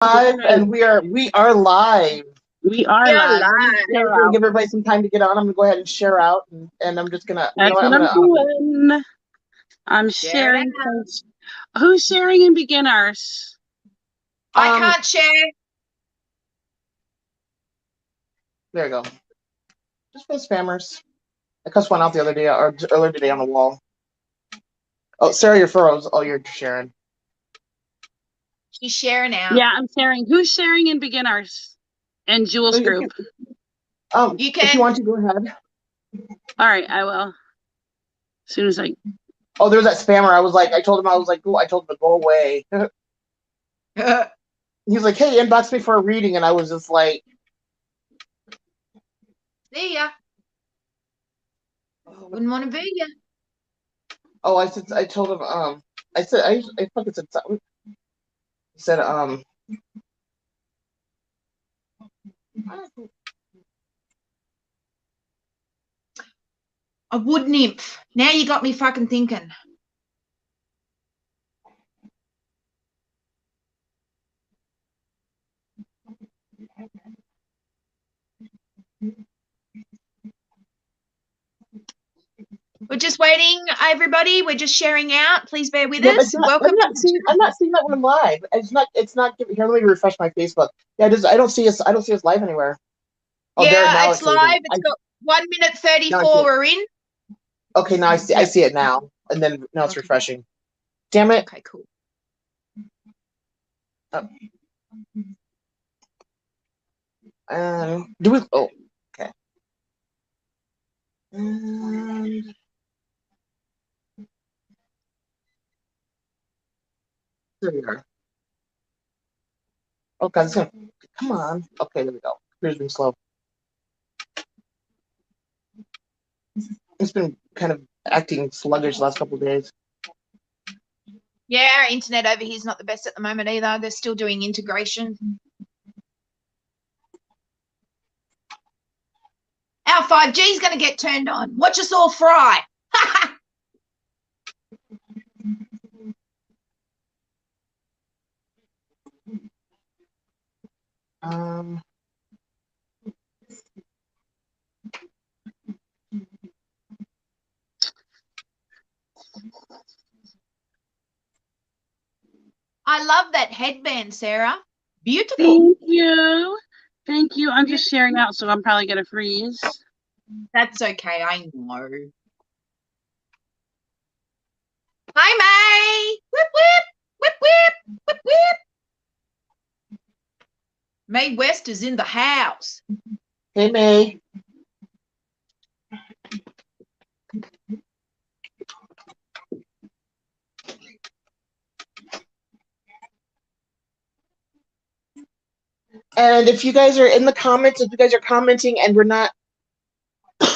Live, and we are live. We are live. Give everybody some time to get on. I'm gonna go ahead and share out, and I'm just gonna. That's what I'm doing. I'm sharing. Who's sharing in beginners? I can't share. There you go. Just for the spammers. I cussed one out the other day, or earlier today on the wall. Oh, Sarah, your furrows. Oh, you're sharing. She's sharing out. Yeah, I'm sharing. Who's sharing in beginners? And Jules' group. You can. If you want to, go ahead. All right, I will. As soon as I. Oh, there's that spammer. I told him to go away. He's like, hey, inbox me for a reading, and I was just like, see ya. Wouldn't want to be ya. Oh, I told him, I fucking said something. He said, a wood nymph. Now you got me fucking thinking. We're just waiting, everybody. We're just sharing out. Please bear with us. Welcome. I'm not seeing that we're live. It's not giving. Here, let me refresh my Facebook. Yeah, I don't see us live anywhere. Oh, yeah, it's live. It's got 1 minute 34. We're in. Okay, now I see it now, and then now it's refreshing. Damn it. Okay, cool. Do we? Oh, okay. There we are. Oh, God, come on. Okay, there we go. Computer's been slow. It's been kind of acting sluggish the last couple of days. Yeah, our internet over here is not the best at the moment either. They're still doing integration. Our 5G is going to get turned on. Watch us all fry. I love that headband, Sarah. Beautiful. Thank you. Thank you. I'm just sharing out, so I'm probably going to freeze. That's okay. I know. Hi, May. Whip, whip. Whip, whip. Whip, whip. May West is in the house. Hey, May. And if you guys are in the comments, if you guys are commenting and we're not,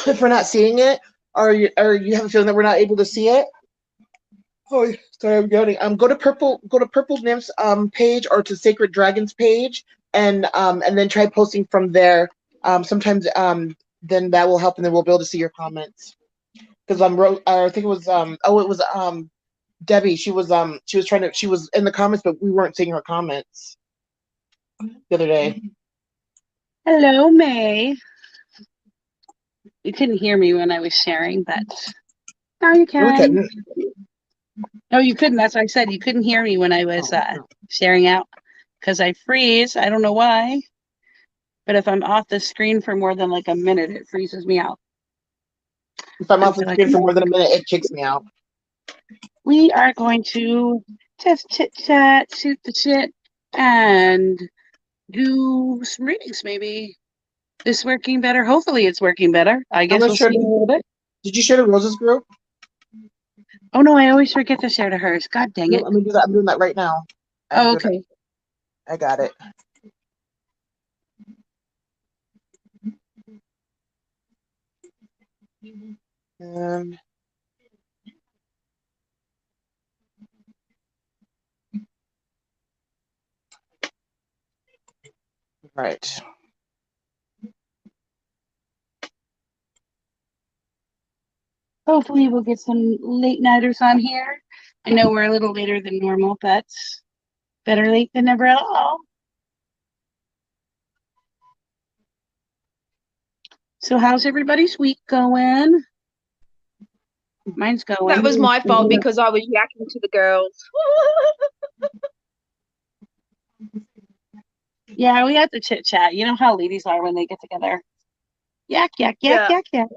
if we're not seeing it, or you have a feeling that we're not able to see it, oh, sorry, I'm yawning. Go to Purple Nymph's page or to Sacred Dragons page, and then try posting from there. Sometimes then that will help, and then we'll be able to see your comments. Because I think it was Debbie. She was in the comments, but we weren't seeing her comments the other day. Hello, May. You couldn't hear me when I was sharing, but now you can. No, you couldn't. That's what I said. You couldn't hear me when I was sharing out because I freeze. I don't know why. But if I'm off the screen for more than like a minute, it freezes me out. If I'm off the screen for more than a minute, it kicks me out. We are going to just chit-chat, shoot the shit, and do some readings maybe. Is this working better? Hopefully it's working better. I guess we'll see in a little bit. Did you share to Rose's group? Oh, no, I always forget to share to hers. God dang it. Let me do that. I'm doing that right now. Oh, okay. I got it. Right. Hopefully we'll get some late nighters on here. I know we're a little later than normal, but better late than never at all. So how's everybody's week going? Mine's going. That was my fault because I was yakking to the girls. Yeah, we had to chit chat. You know how ladies are when they get together. Yak, yak, yak, Yeah. yak, yak.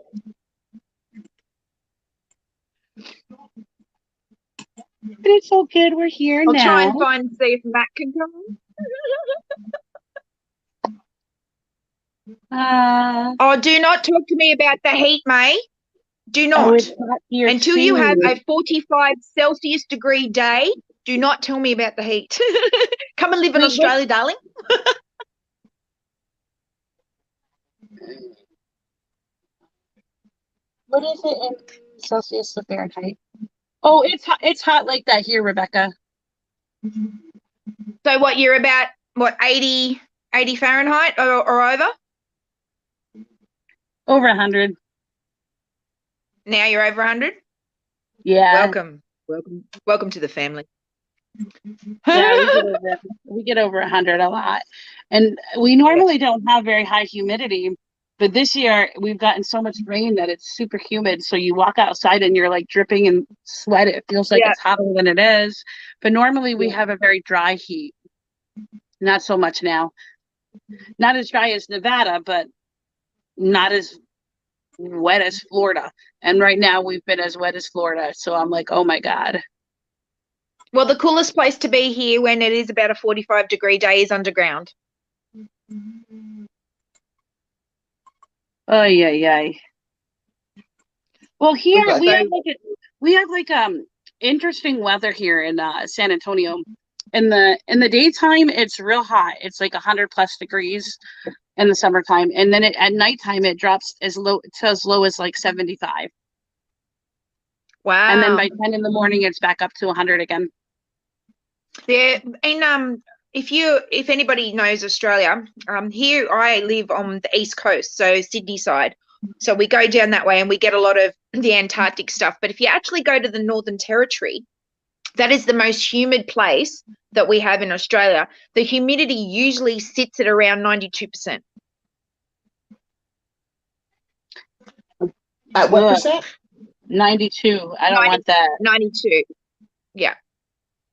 But it's all good. We're here I'll now. try and see if Matt can come. Oh, do not talk to me about the heat, May. Do not. Oh, it's hot here Until too. you have a 45 Celsius degree day, do not tell me about the heat. Come and live in Australia, darling. What is it in Celsius to Fahrenheit? Oh, it's hot like that here, Rebecca. So what, you're about, 80 Fahrenheit or over? Over 100. Now you're over 100? Yeah. Welcome to the family. Yeah, we get over 100 a lot. And we normally don't have very high humidity, but this year we've gotten so much rain that it's super humid. So you walk outside and you're like dripping in sweat. It feels like it's hotter than it is. But normally we have a very dry heat. Not so much now. Not as dry as Nevada, but not as wet as Florida. And right now we've been as wet as Florida. So I'm like, oh my God. Well, the coolest place to be here when it is about a 45-degree day is underground. Oh yeah. Well, here we have interesting weather here in San Antonio. In the daytime, it's real hot. It's like 100+ degrees in the summertime, and then at nighttime it drops as low as like 75. Wow! And then by 10 in the morning, it's back up to 100 again. Yeah, and if anybody knows Australia, here I live on the east coast, so Sydney side. So we go down that way and we get a lot of the Antarctic stuff. But if you actually go to the Northern Territory, that is the most humid place that we have in Australia. The humidity usually sits at around 92%. At what percent? 92. I don't want that. 92. Yeah.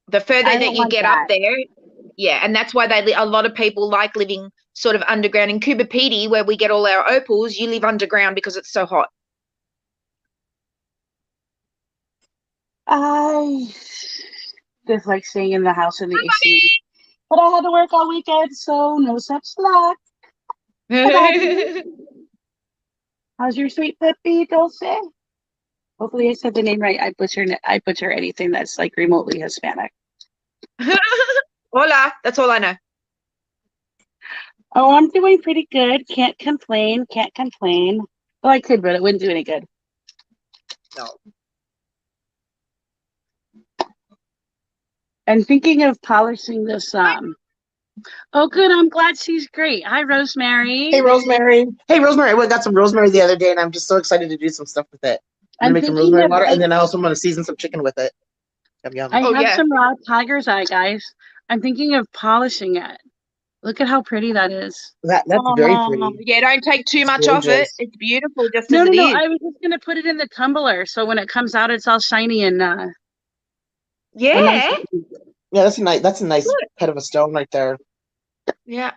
The further that you get up there, yeah, and that's why a lot of people like living sort of underground. In Kubapiti, where we get all our opals, you live underground because it's so hot. I just like staying in the house in the AC. But I had to work all weekend, so no such luck. How's your sweet puppy, Dulce? Hopefully I said the name right. I butcher anything that's like remotely Hispanic. Hola, that's all I know. Oh, I'm doing pretty good. Can't complain. Well, I could, but it wouldn't do any good. No. I'm thinking of polishing this. Oh, good. I'm glad she's great. Hi, Rosemary. Hey, Rosemary. I went and got some rosemary the other day, and I'm just so excited to do some stuff with it. I'm gonna make some rosemary water, and then I also want to season some chicken with it. Yum, yum. I have some raw tiger's eye, guys. I'm thinking of polishing it. Look at how pretty that is. That's very pretty. Yeah, don't take too much off it. It's beautiful just as it is. No, I was just gonna put it in the tumbler, so when it comes out, it's all shiny and yeah. Yeah, that's a nice cut of a stone right there. Yeah.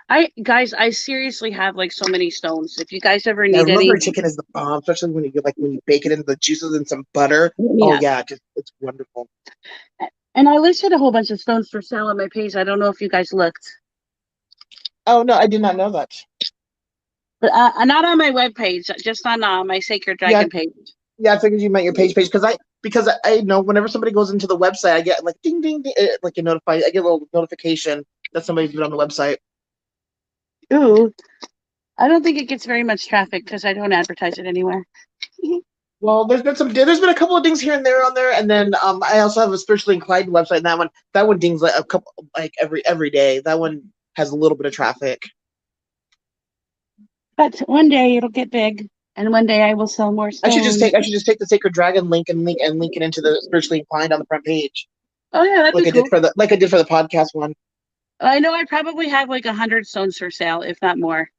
I seriously have like so many stones. If you guys ever need any, rosemary chicken is the bomb, especially when you bake it into the juices and some butter. Yeah. Oh yeah, it's wonderful. And I listed a whole bunch of stones for sale on my page. I don't know if you guys looked. Oh no, I did not know that. But not on my webpage, just on my Sacred Dragon page. Yeah, I figured you meant your page because I know whenever somebody goes into the website, I get like ding ding, ding like I get a little notification that somebody's been on the website. Ooh, I don't think it gets very much traffic because I don't advertise it anywhere. Well, there's been a couple of dings here and there on there, and then I also have a Spiritually Inclined website, and that one dings like a couple every day. That one has a little bit of traffic. But one day it'll get big. And one day I will sell more stones. I should just take the Sacred Dragon link and link it into the Spiritually Inclined on the front page. Oh yeah, that'd be cool. I did for the podcast one. I know I probably have like 100 stones for sale, if not more.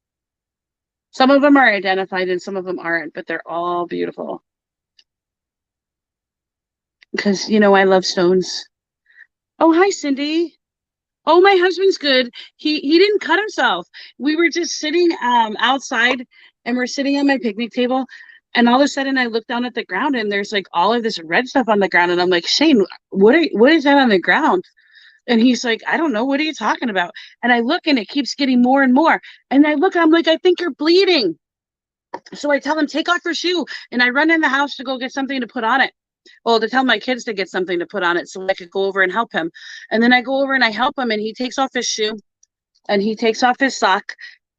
Some of them are identified and some of them aren't, but they're all beautiful. Because, you know, I love stones. Oh, hi, Cindy. Oh, my husband's good. He didn't cut himself. We were just sitting outside and we're sitting on my picnic table. And all of a sudden I look down at the ground and there's like all of this red stuff on the ground. And I'm like, Shane, what is that on the ground? And he's like, I don't know. What are you talking about? And I look and it keeps getting more and more. And I look, I'm like, I think you're bleeding. So I tell him, take off your shoe. And I run in the house to go get something to put on it. Well, to tell my kids to get something to put on it so I could go over and help him. And then I go over and I help him and he takes off his shoe and he takes off his sock,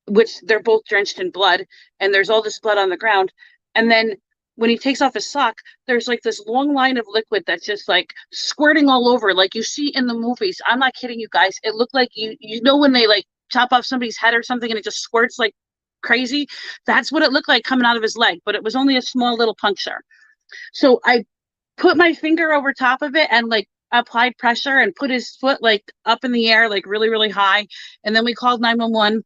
which they're both drenched in blood. And there's all this blood on the ground. And then when he takes off his sock, there's like this long line of liquid that's just like squirting all over, like you see in the movies. I'm not kidding you guys. It looked like you know when they like chop off somebody's head or something and it just squirts like crazy. That's what it looked like coming out of his leg, but it was only a small little puncture. So I put my finger over top of it and like applied pressure and put his foot like up in the air, like really, really high. And then we called 911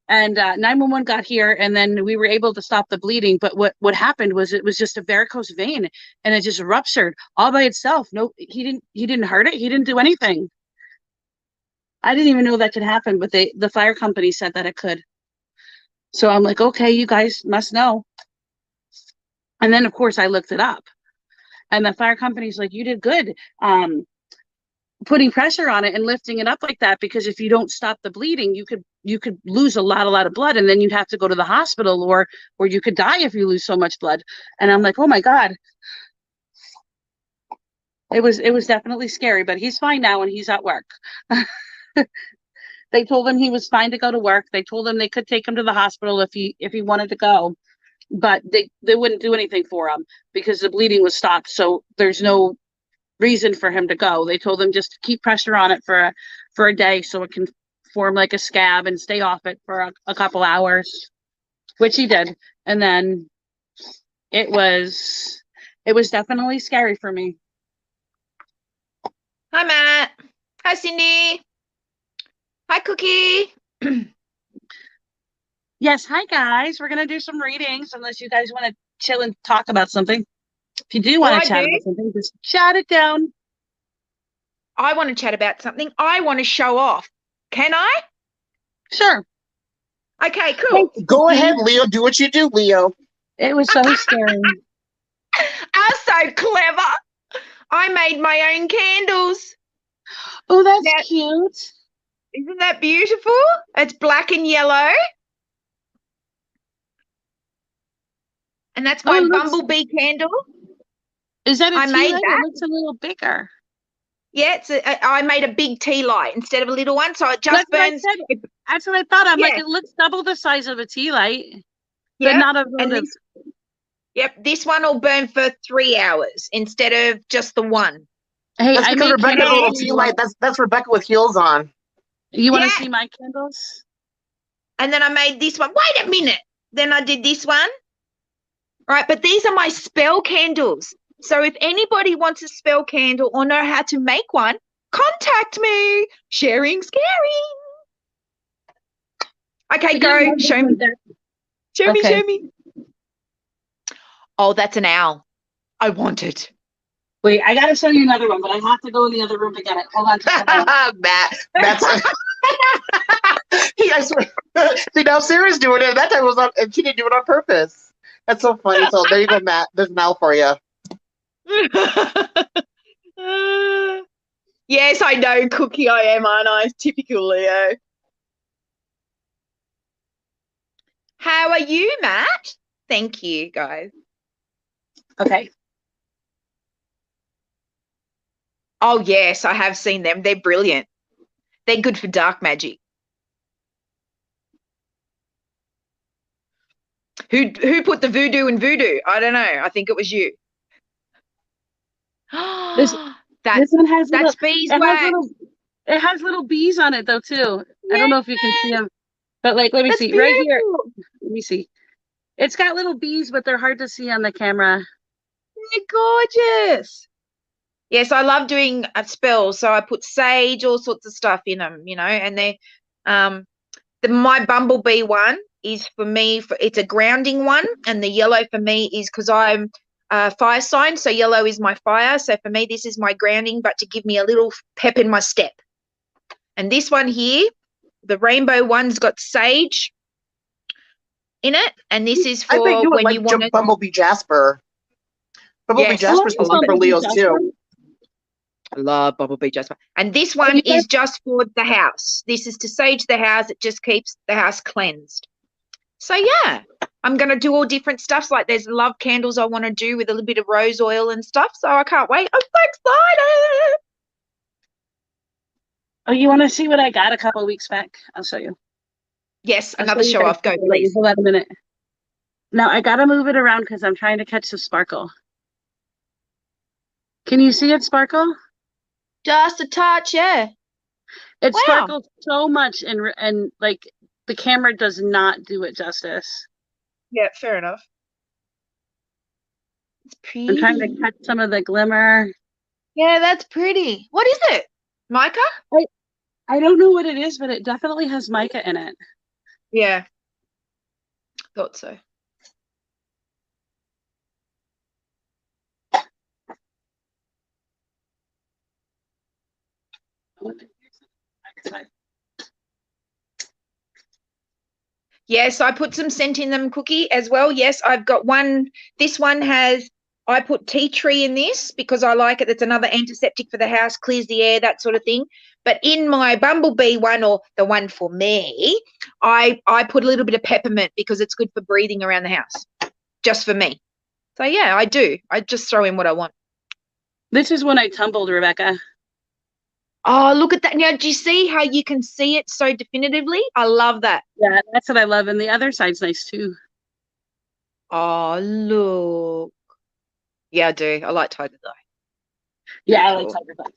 and 911 got here and then we were able to stop the bleeding. But what happened was it was just a varicose vein and it just ruptured all by itself. No, he didn't hurt it. He didn't do anything. I didn't even know that could happen, but the fire company said that it could. So I'm like, okay, you guys must know. And then of course I looked it up. And the fire company's like, you did good putting pressure on it and lifting it up like that, because if you don't stop the bleeding, you could lose a lot of blood and then you'd have to go to the hospital or you could die if you lose so much blood. And I'm like, oh my God. It was definitely scary, but he's fine now and he's at work. They told him he was fine to go to work. They told him they could take him to the hospital if he wanted to go. But they wouldn't do anything for him because the bleeding was stopped. So there's no reason for him to go. They told him just to keep pressure on it for a day so it can form like a scab and stay off it for a couple hours, which he did. And then it was definitely scary for me. Hi, Matt. Hi, Cindy. Hi, Cookie. Yes, hi guys. We're gonna do some readings unless you guys want to chill and talk about something. If you do want to chat about something, just chat it down. I want to chat about something. I want to show off. Can I? Sure. Okay, cool. Go ahead, Leo. Do what you do, Leo. It was so scary. I'm so clever. I made my own candles. Oh, that's cute. Isn't that beautiful? It's black and yellow. And that's my bumblebee candle. Is that I made light? that. It looks a little bigger. Yeah, I made a big tea light instead of a little one, so it just burns. That's what I thought. I'm like, it looks double the size of a tea light, but not a votive. This one will burn for 3 hours instead of just the one. Hey, that's because Rebecca's a little tea light. That's Rebecca with heels on. You want to see my candles? And then I made this one. Wait a minute. Then I did this one. Right, but these are my spell candles. So if anybody wants a spell candle or know how to make one, contact me. Sharing scary. Okay, go. Show me. Show me. Oh, that's an owl. I want it. Wait, I got to show you another one, but I have to go in the other room to get it. Hold on. Matt's I swear. See, now Sarah's doing it. That time was on, and she didn't do it on purpose. That's so funny. So there you go, Matt. There's an owl for you. Yes, I know, Cookie. I am, aren't I? Typical Leo. How are you, Matt? Thank you, guys. Okay. Oh, yes, I have seen them. They're brilliant. They're good for dark magic. Who put the voodoo in voodoo? I don't know. I think it was you. This one has beeswax. It has little bees on it though too. Yeah. I don't know if you can see them, but like let me see beautiful. Right here. Let me see. It's got little bees, but they're hard to see on the camera. They're gorgeous. Yes, I love doing spells, so I put sage, all sorts of stuff in them, you know. And they, my bumblebee one is for me, it's a grounding one, and the yellow for me is because I'm a fire sign, so yellow is my fire. So for me, this is my grounding, but to give me a little pep in my step. And this one here, the rainbow one's got sage in it, and this is for I bet you would when like you want to. Bumblebee Jasper. Bumblebee Yes, Jasper's I love good for it. Leos too. I love Bumblebee Jasper. And this one is just for the house. This is to sage the house. It just keeps the house cleansed. So yeah, I'm going to do all different stuff. Like there's love candles I want to do with a little bit of rose oil and stuff. So I can't wait. I'm so excited. Oh, you want to see what I got a couple of weeks back? I'll show you. Yes, another show off. Go, please. Hold on a minute. Now I got to move it around because I'm trying to catch the sparkle. Can you see it sparkle? Just a touch, yeah. It sparkles so much, and like the camera does not do it justice. Yeah, fair enough. It's pretty. I'm trying to catch some of the glimmer. Yeah, that's pretty. What is it? Mica? I don't know what it is, but it definitely has mica in it. Yeah. Thought so. Yes, I put some scent in them, Cookie, as well. Yes, I've got one. This one has, I put tea tree in this because I like it. It's another antiseptic for the house, clears the air, that sort of thing. But in my bumblebee one, or the one for me, I put a little bit of peppermint because it's good for breathing around the house, just for me. So yeah, I do. I just throw in what I want. This is when I tumbled, Rebecca. Oh, look at that. Now, do you see how you can see it so definitively? I love that. Yeah, that's what I love. And the other side's nice too. Oh, look. Yeah, I do. I like tiger's eye. Yeah, I like tiger's eye.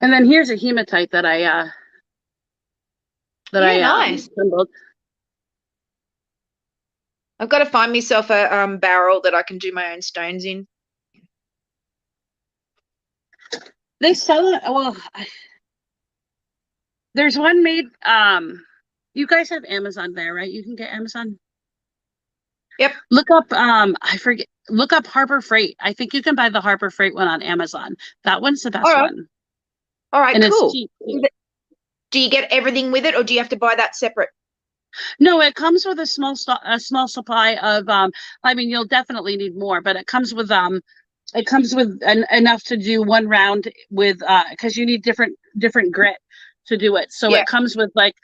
And then here's a hematite that I nice. tumbled. I've got to find myself a barrel that I can do my own stones in. They sell it. Well, there's one made. You guys have Amazon there, right? You can get Amazon. Yep. Look up. I forget. Look up Harbor Freight. I think you can buy the Harbor Freight one on Amazon. That one's the best one. All right. And cool. It's cheap. Do you get everything with it, or do you have to buy that separate? No, it comes with a small supply of. I mean, you'll definitely need more, but it comes with enough to do one round with because you need different grit to do it. So it comes with like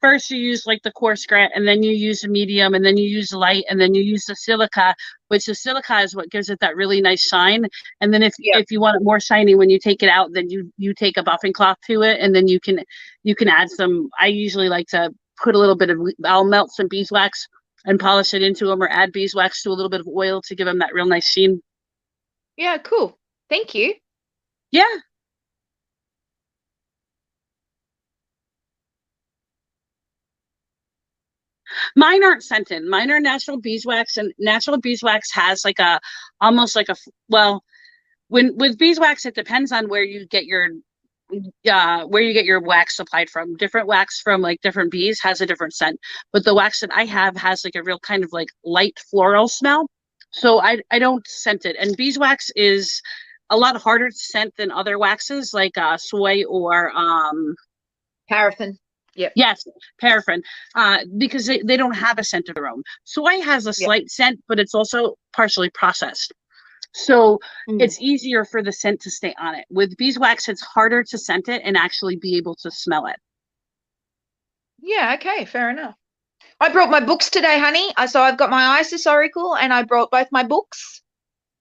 first you use like the coarse grit, and then you use a medium, and then you use light, and then you use the silica, which the silica is what gives it that really nice shine. And then if you want it more shiny when you take it out, then you take a buffing cloth to it, and then you can add some. I usually like to put a little bit of, I'll melt some beeswax and polish it into them, or add beeswax to a little bit of oil to give them that real nice sheen. Yeah, cool. Thank you. Yeah. Mine aren't scented. Mine are natural beeswax, and natural beeswax has like almost like with beeswax, it depends on where you get your wax supplied from. Different wax from like different bees has a different scent, but the wax that I have has like a real kind of like light floral smell. So I don't scent it. And beeswax is a lot harder to scent than other waxes like soy or paraffin. Yep. Yes, paraffin, because they don't have a scent of their own. Soy has a slight scent, but it's also partially processed. So it's easier for the scent to stay on it. With beeswax, it's harder to scent it and actually be able to smell it. Yeah, okay, fair enough. I brought my books today, honey. So I've got my Isis Oracle, and I brought both my books.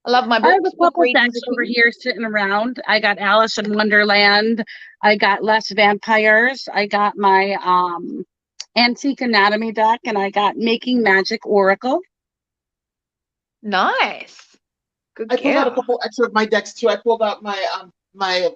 I love my books. I have a couple decks over here sitting around. I got Alice in Wonderland. I got Less Vampires. I got my Antique Anatomy deck, and I got Making Magic Oracle. Nice. Good. I pulled out a couple extra of my decks too. I pulled out my my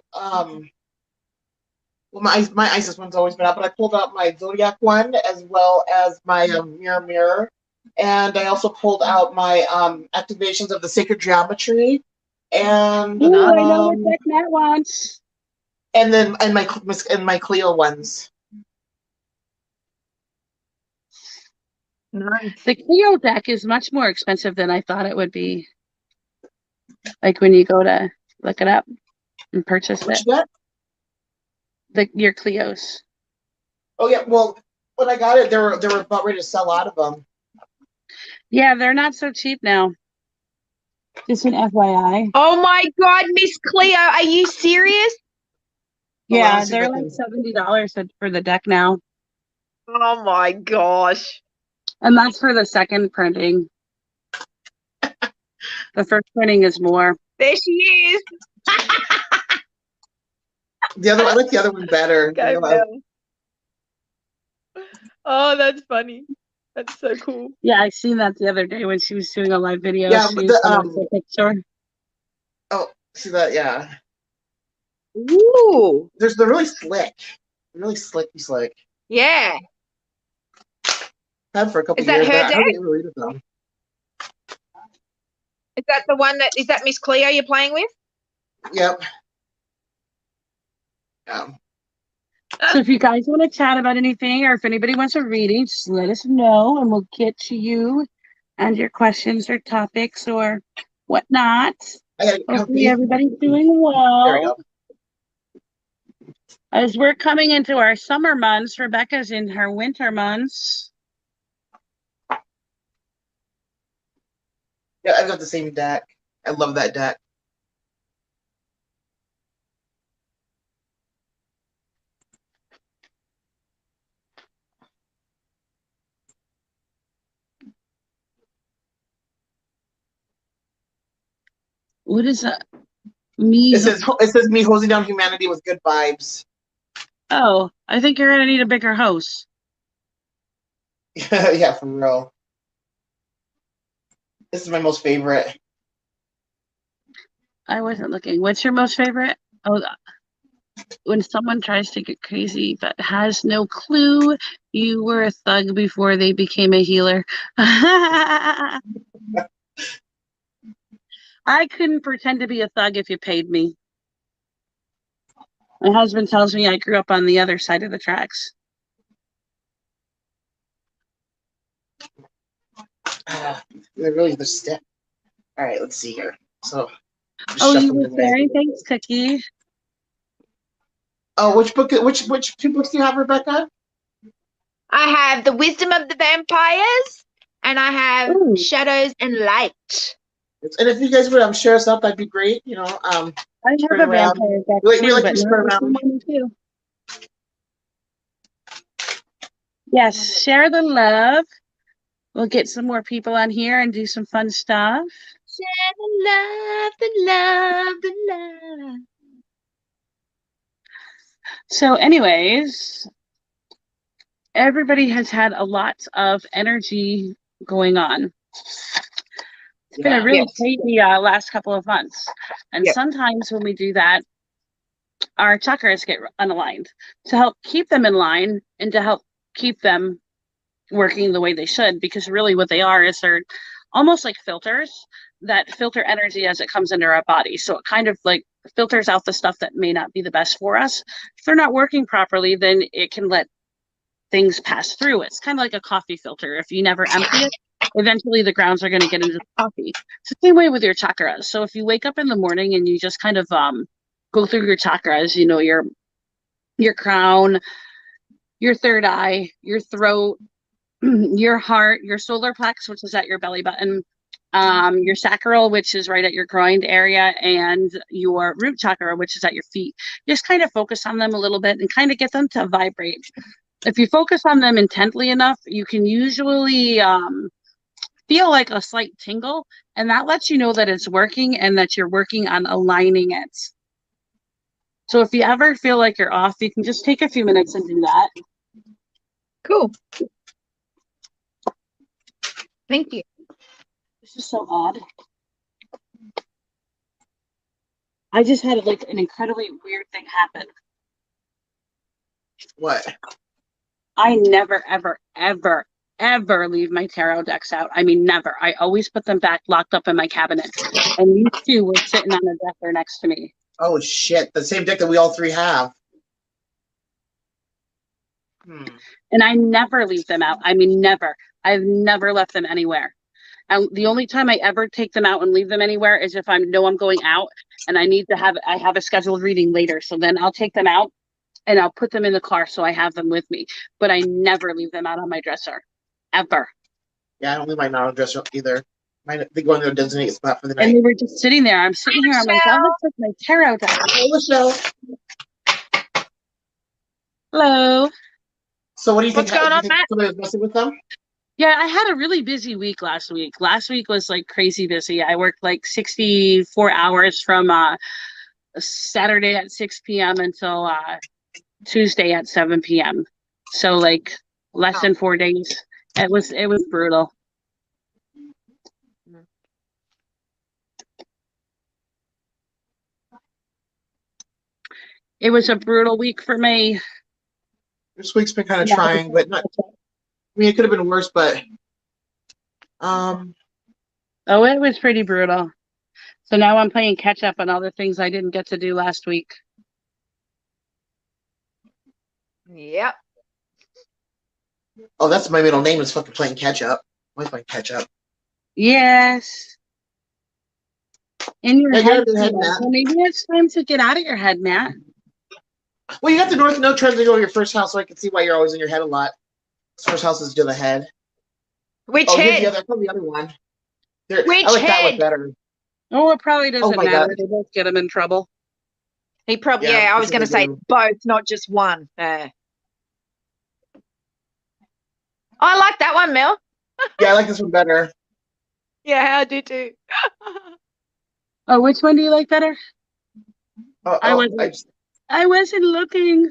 Isis one's always been out, but I pulled out my Zodiac one as well as my Mirror. And I also pulled out my activations of the Sacred Geometry. And I know what deck Matt wants. my Cleo ones. Nice. The Clio deck is much more expensive than I thought it would be. Like when you go to look it up and purchase What it. you got? Your Clios. Oh yeah, well, when I got it, they were about ready to sell out of them. Yeah, they're not so cheap now. Just an FYI. Oh my God, Miss Cleo, are you serious? Yeah, they're like $70 for the deck now. Oh my gosh. And that's for the second printing. The first printing is more. There she is. I like the other one better. Go, Mel. Oh, that's funny. That's so cool. Yeah, I seen that the other day when she was doing a live video. Yeah, she was the picture. Oh, see that? Yeah. Ooh. They're really slick. Really slick. Yeah. Had for a couple Is that years. her I deck? haven't even read them. Is that the one is that Miss Cleo you're playing with? Yep. So if you guys want to chat about anything, or if anybody wants a reading, just let us know and we'll get to you and your questions or topics or whatnot. Hopefully everybody's doing well. There we go. As we're coming into our summer months, Rebecca's in her winter months. Yeah, I've got the same deck. I love that deck. What is that? Me. It says me hosing down humanity with good vibes. Oh, I think you're gonna need a bigger house. Yeah, for real. This is my most favorite. I wasn't looking. What's your most favorite? Oh, when someone tries to get crazy but has no clue you were a thug before they became a healer. I couldn't pretend to be a thug if you paid me. My husband tells me I grew up on the other side of the tracks. They're really the step. All right, let's see here. So. Oh, you were sharing? Thanks, Cookie. Oh, which two books do you have, Rebecca? I have The Wisdom of the Vampires and I have Shadows and Light. And if you guys would share us up, that'd be great. You know, I have a vampire deck we like to spread around. Too. Yes, share the love. We'll get some more people on here and do some fun stuff. Share the love, the love, the love. So anyways, everybody has had a lot of energy going on. It's been a really crazy last couple of months. And sometimes when we do that, our chakras get unaligned. To help keep them in line and to help keep them working the way they should, because really what they are is they're almost like filters that filter energy as it comes into our body. So it kind of like filters out the stuff that may not be the best for us. If they're not working properly, then it can let things pass through. It's kind of like a coffee filter. If you never empty it, eventually the grounds are going to get into the coffee. It's the same way with your chakras. So if you wake up in the morning and you just kind of go through your chakras, you know, your crown, your third eye, your throat, your heart, your solar plex, which is at your belly button, your sacral, which is right at your groin area, and your root chakra, which is at your feet. Just kind of focus on them a little bit and kind of get them to vibrate. If you focus on them intently enough, you can usually feel like a slight tingle, and that lets you know that it's working and that you're working on aligning it. So if you ever feel like you're off, you can just take a few minutes and do that. Cool. Thank you. This is so odd. I just had like an incredibly weird thing happen. What? I never, ever, ever, ever leave my tarot decks out. I mean, never. I always put them back locked up in my cabinet. And these two were sitting on the dresser next to me. Oh shit! The same deck that we all three have. And I never leave them out. I mean, never. I've never left them anywhere. And the only time I ever take them out and leave them anywhere is if I know I'm going out and I have a scheduled reading later. So then I'll take them out and I'll put them in the car so I have them with me. But I never leave them out on my dresser, ever. Yeah, I don't leave my non dresser either. They go in their designated spot for the night. And they were just sitting there. I'm sitting here. I'm like, that looks like my tarot deck. Hey, Michelle. Hello. So what do you think? What's going on, Matt? Somebody was messing with them? Yeah, I had a really busy week last week. Last week was like crazy busy. I worked like 64 hours from Saturday at 6 p.m. until Tuesday at 7 p.m. So like less than 4 days. It was brutal. It was a brutal week for me. This week's been kind of trying, but not. I mean, it could have been worse, but Oh, it was pretty brutal. So now I'm playing catch up on all the things I didn't get to do last week. Yep. Oh, that's my middle name is fucking playing catch up. Why playing catch up? Yes. In your Yeah, head, get out of your head, Matt. well, maybe it's time to get out of your head, Matt. Well, you got the North Node transit over your first house, so I can see why you're always in your head a lot. This first house is to the head. Which Oh, here's head? the other one. Which I like that head? one better. Oh, it probably doesn't my matter. God. They both get him in trouble. He probably, Yeah, I was going to say do. both, not just one. I like that one, Mel. Yeah, I like this one better. Yeah, I do too. Oh, which one do you like better? I wasn't looking.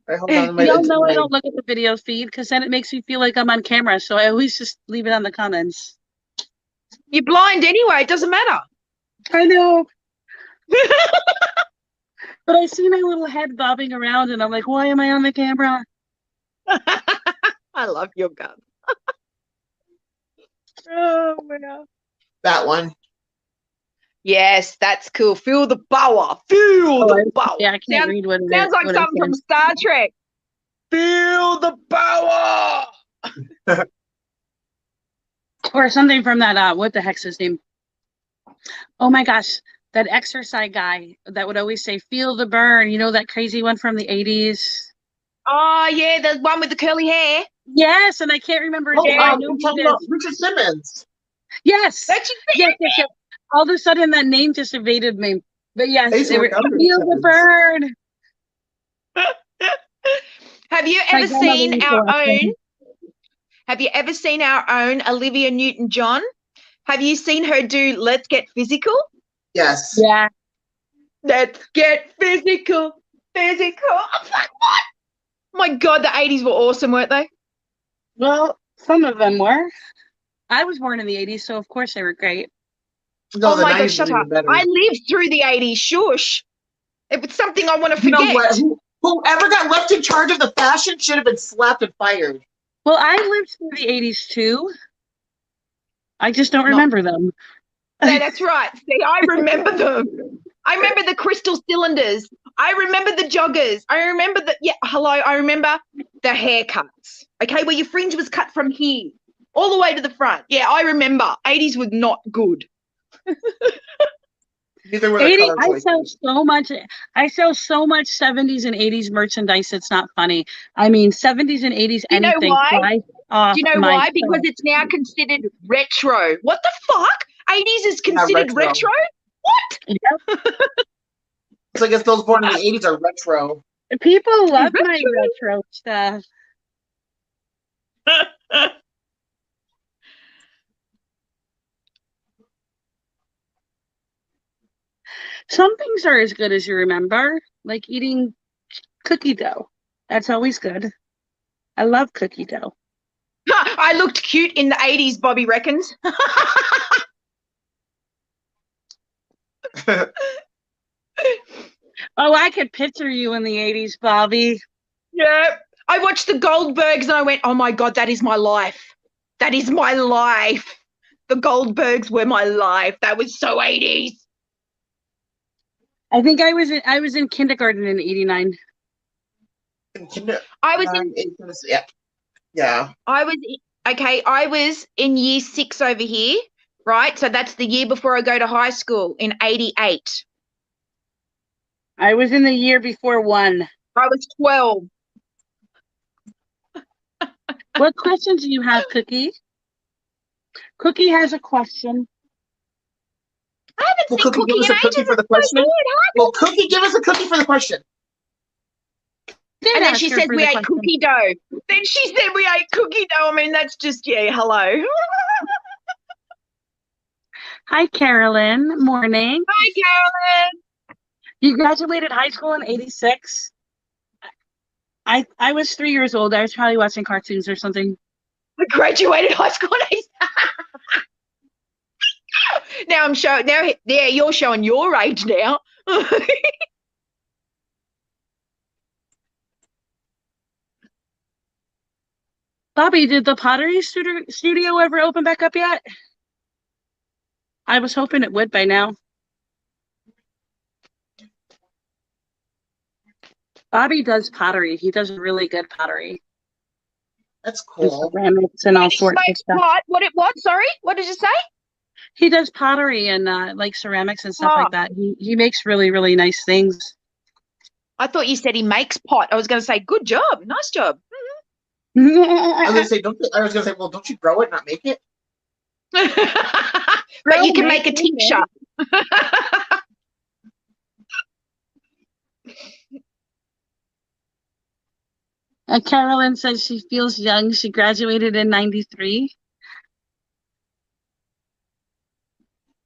Right, hold on. Y'all know I don't look at the video feed because then it makes me feel like I'm on camera. So I always just leave it on the comments. You're blind anyway. It doesn't matter. I know. But I see my little head bobbing around and I'm like, why am I on the camera? I love your gun. Oh, man. That one. Yes, that's cool. Feel the power. Feel the power. Yeah, I can't read what it is. Sounds like what it something from says. Star Trek. Feel the power. Or something from that, what the heck's his name? Oh my gosh, that exercise guy that would always say, feel the burn. You know, that crazy one from the 80s? Oh, yeah, the one with the curly hair. Yes, and I can't remember his name. I know I'm talking about Richard Simmons. Yes. That's Yes. All of a sudden, that name just evaded me. But yes, Feel the burn. Have you ever seen our own? Have you ever seen our own Olivia Newton-John? Have you seen her do Let's Get Physical? Yes. Yeah. Let's get physical. Physical. I'm like, what? My God, the 80s were awesome, weren't they? Well, some of them were. I was born in the 80s, so of course they were great. No, oh my God, shut up. Better. I lived through the 80s, shush. If it's something I want to forget. You know what? Whoever got left in charge of the fashion should have been slapped and fired. Well, I lived through the 80s too. I just don't remember them. Yeah, that's right. See, I remember them. I remember the crystal cylinders. I remember the joggers. I remember I remember the haircuts. Okay, where your fringe was cut from here all the way to the front. Yeah, I remember. 80s was not good. Neither were the color choices. I sell so much 70s and 80s merchandise. It's not funny. I mean, 70s and 80s Do you know anything. why? Do you know why? Because it's now considered retro. What the fuck? 80s is considered retro? What? Yep. So I guess those born in the 80s are retro. People love my retro stuff. Some things are as good as you remember, like eating cookie dough. That's always good. I love cookie dough. I looked cute in the 80s, Bobby reckons. Oh, I could picture you in the 80s, Bobby. Yeah. I watched the Goldbergs and I went, oh my God, that is my life. That is my life. The Goldbergs were my life. That was so 80s. I think I was in kindergarten in '89. I was in. Yeah. I was in year 6 over here, right? So that's the year before I go to high school in '88. I was in the year before 1. I was 12. What questions do you have, Cookie? Cookie has a question. I haven't seen Cookie, give us in a cookie ages. for the It's so question. good. Hi, Well, Cookie, give us a cookie for the question. Did And then ask she her said for we the ate question. cookie dough. Then she said we ate cookie dough. I mean, that's just, yeah, hello. Hi, Carolyn. Morning. Hi, Carolyn. You graduated high school in '86. I was 3 years old. I was probably watching cartoons or something. I graduated high school in Now I'm showing. Now, yeah, you're showing your age now. Bobby, did the pottery studio ever open back up yet? I was hoping it would by now. Bobby does pottery. He does really good pottery. That's cool. Ceramics and all sorts of stuff. What? Sorry, what did you say? He does pottery and like ceramics and stuff like that. He makes really, really nice things. I thought you said he makes pot. I was going to say, good job, nice job. I was going to say, well, don't you grow it, not make it? But you can make a tincture. Carolyn says she feels young. She graduated in '93.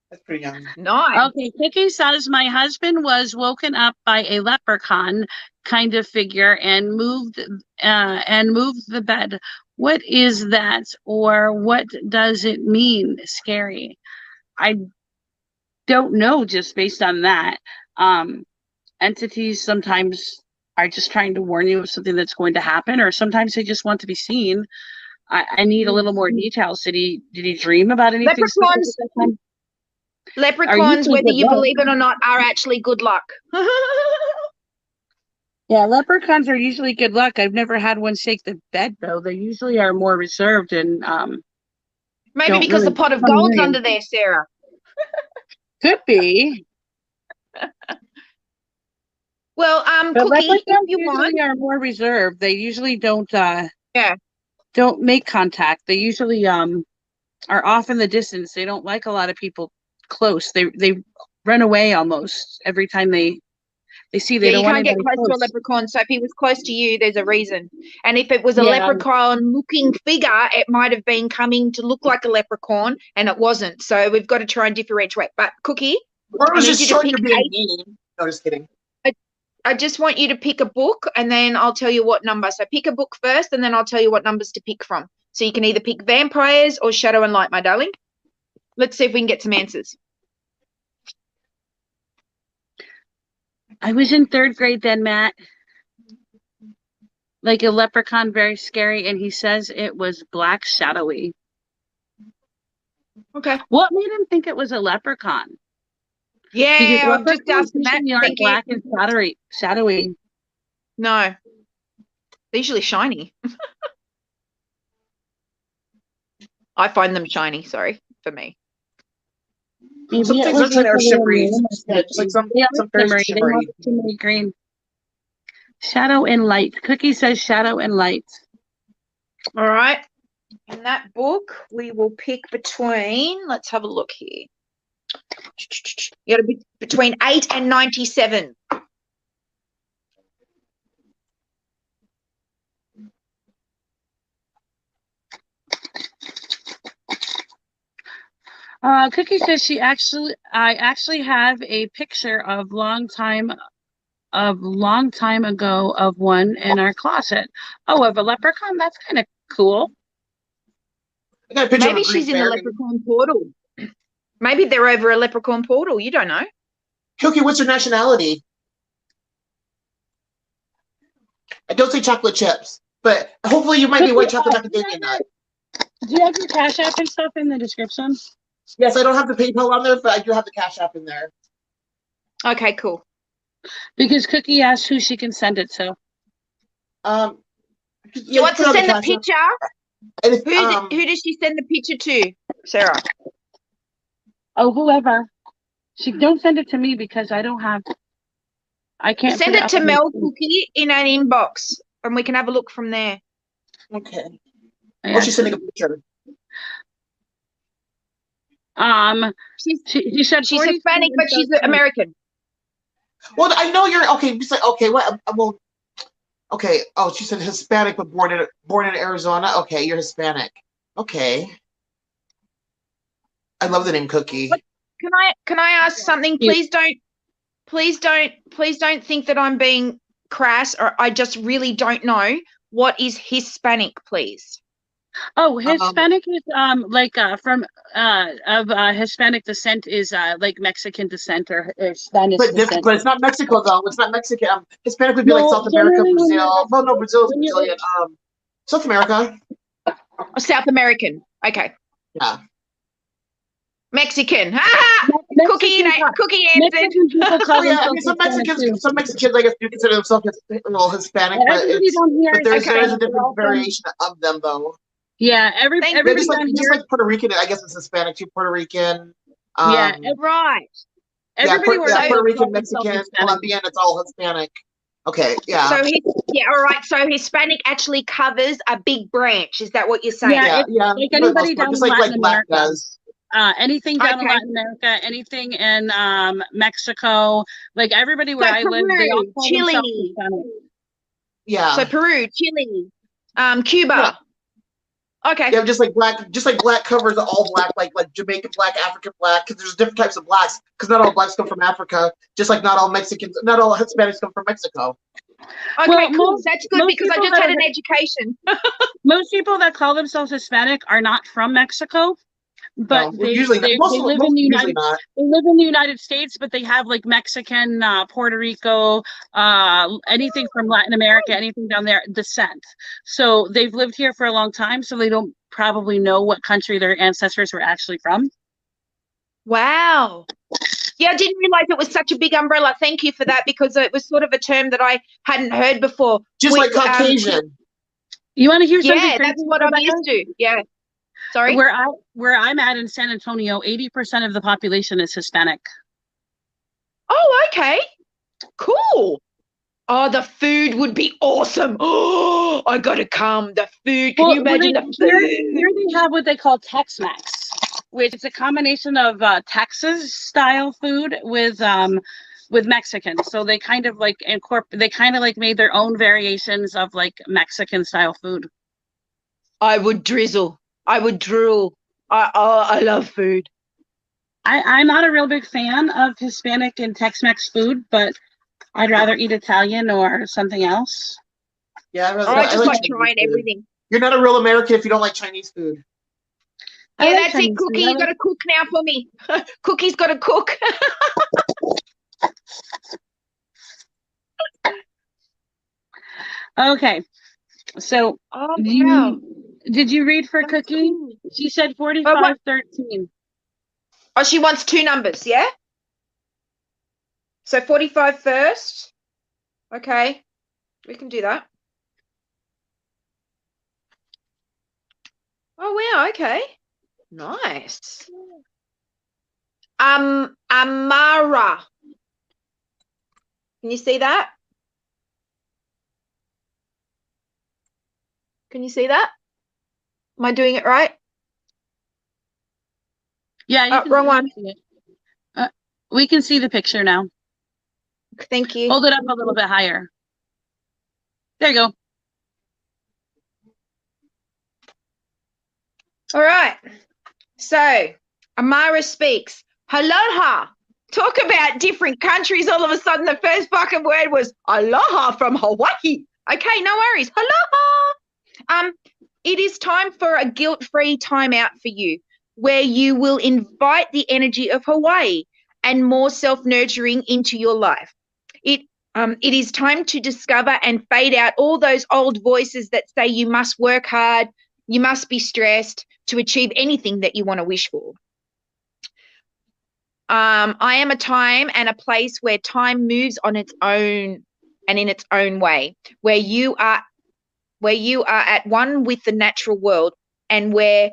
That's pretty young. Nice. Okay, Cookie says my husband was woken up by a leprechaun kind of figure and moved the bed. What is that, or what does it mean? Scary. I don't know. Just based on that, entities sometimes are just trying to warn you of something that's going to happen, or sometimes they just want to be seen. I need a little more details. Did he dream about anything? Leprechauns, whether you believe it or not, are actually good luck. Yeah, leprechauns are usually good luck. I've never had one shake the bed, though. They usually are more reserved and maybe because the pot of gold's under there, Sarah. Could be. Well, but Cookie, if you usually are more reserved. They usually don't make contact. They usually are off in the distance. They don't like a lot of people close. They run away almost every time they see. They don't want to get close to a leprechaun. So if he was close to you, there's a reason. And if it was a leprechaun-looking figure, it might have been coming to look like a leprechaun, and it wasn't. So we've got to try and differentiate. But Cookie, or was just showing you're being mean. No, just kidding. I just want you to pick a book, and then I'll tell you what number. So pick a book first, and then I'll tell you what numbers to pick from. So you can either pick vampires or shadow and light, my darling. Let's see if we can get some answers. I was in 3rd grade then, Matt. Like a leprechaun, very scary, and he says it was black shadowy. Okay. What made him think it was a leprechaun? Yeah, I'm just asking that. Like black and shadowy. No, they're usually shiny. I find them shiny. Sorry, for me. Maybe some things are shimmery. Like some shimmery green. Shadow and light. Cookie says shadow and light. All right. In that book, we will pick between. Let's have a look here. You got to be between 8 and 97. Cookie says I actually have a picture of long time ago of one in our closet. Oh, of a leprechaun? That's kind of cool. Maybe she's in the leprechaun portal. Maybe they're over a leprechaun portal. You don't know. Cookie, what's your nationality? I don't say chocolate chips, but hopefully you might be white chocolate macadamia nut. Do you have your Cashapp and stuff in the description? Yes, I don't have the PayPal on there, but I do have the Cashapp in there. Okay, cool. Because Cookie asked who she can send it to. She wants to send the picture. And if, Who does she send the picture to, Sarah? Oh, whoever. She don't send it to me because I can't Send put it to up on Mel my- Cookie in an inbox, and we can have a look from there. Okay. I Oh, she's sending a picture. She said She's 42 Hispanic, and but she's 13. American. Well, I know you're okay. It's like, okay, what? Well, okay. Oh, she said Hispanic, but born in Arizona. Okay, you're Hispanic. Okay. I love the name Cookie. Can I ask something? Please don't think that I'm being crass, or I just really don't know. What is Hispanic, please? Oh, Hispanic is from of Hispanic descent is like Mexican descent or Spanish descent. But it's not Mexico though. It's not Mexican. Hispanic would be like South America, generally when Brazil. you're- No, Brazil is when you're- Brazilian. South America. South American. Okay. Yeah. Mexican. Cookie answered. Mexican people call Oh yeah, I themselves mean some Hispanic too. Mexicans, I guess, do consider themselves Hispanic, but Everybody down here but is there's Hispanic. a They're all different from- variation of them though. Yeah, They're everybody just down here. like Puerto Rican. I guess it's Hispanic too. Puerto Rican. Yeah, Right. everybody where I Puerto live Rican, calls themselves Mexican, Hispanic. Colombian. It's all Hispanic. Okay, yeah. So all right. So Hispanic actually covers a big branch. Is that what you're saying? Yeah, yeah. like for the most anybody part, down just in like Latin Black America. does. Anything down in Okay. Latin America, anything in Mexico, like everybody where So I live, they all Peru, call themselves Chile. Hispanic. Yeah. So Peru, Chile, Cuba. Okay. Yeah, just like black covers all black, like Jamaican black, African black, because there's different types of blacks. Because not all blacks come from Africa, just like not all Hispanics come from Mexico. Okay, Well, cool. That's good because I people just that had are- an education. Most people that call themselves Hispanic are not from Mexico, but No, usually not. they Most live in the usually United not. They live in the United States, but they have like Mexican, Puerto Rico, anything from Latin America, anything down there, descent. So they've lived here for a long time, so they don't probably know what country their ancestors were actually from. Wow. Yeah, I didn't realize it was such a big umbrella. Thank you for that because it was sort of a term that I hadn't heard before. Just like Caucasian. You want to hear something Yeah, crazy, that's what I'm Rebecca? used to. Yeah. Sorry. Where I'm at in San Antonio, 80% of the population is Hispanic. Oh, okay. Cool. Oh, the food would be awesome. Oh, I gotta come. The food. Can you imagine the food? Here they have what they call Tex-Mex, which is a combination of Texas style food with Mexican. So they kind of like made their own variations of like Mexican style food. I would drizzle. I would drool. I love food. I'm not a real big fan of Hispanic and Tex-Mex food, but I'd rather eat Italian or something else. Yeah, I just like Chinese trying food. everything. You're not a real American if you don't like Chinese food. Yeah, I like that's Chinese it, Cookie. food. You got to cook now for me. Cookie's got to cook. Okay, so Oh, wow. did you read for That's Cookie? cool. She said 4513. Oh, she wants two numbers, yeah? So 45 first. Okay. We can do that. Oh, wow. Okay. Nice. Amara. Can you see that? Can you see that? Am I doing it right? Yeah, you Oh, can wrong one. see it. We can see the picture now. Thank you. Hold it up a little bit higher. There you go. All right. So Amara speaks. Aloha. Talk about different countries. All of a sudden, the first fucking word was aloha from Hawaii. Okay, no worries. Aloha. It is time for a guilt-free timeout for you, where you will invite the energy of Hawaii and more self-nurturing into your life. It is time to discover and fade out all those old voices that say you must work hard, you must be stressed to achieve anything that you want to wish for. I am a time and a place where time moves on its own and in its own way, where you are at one with the natural world, and where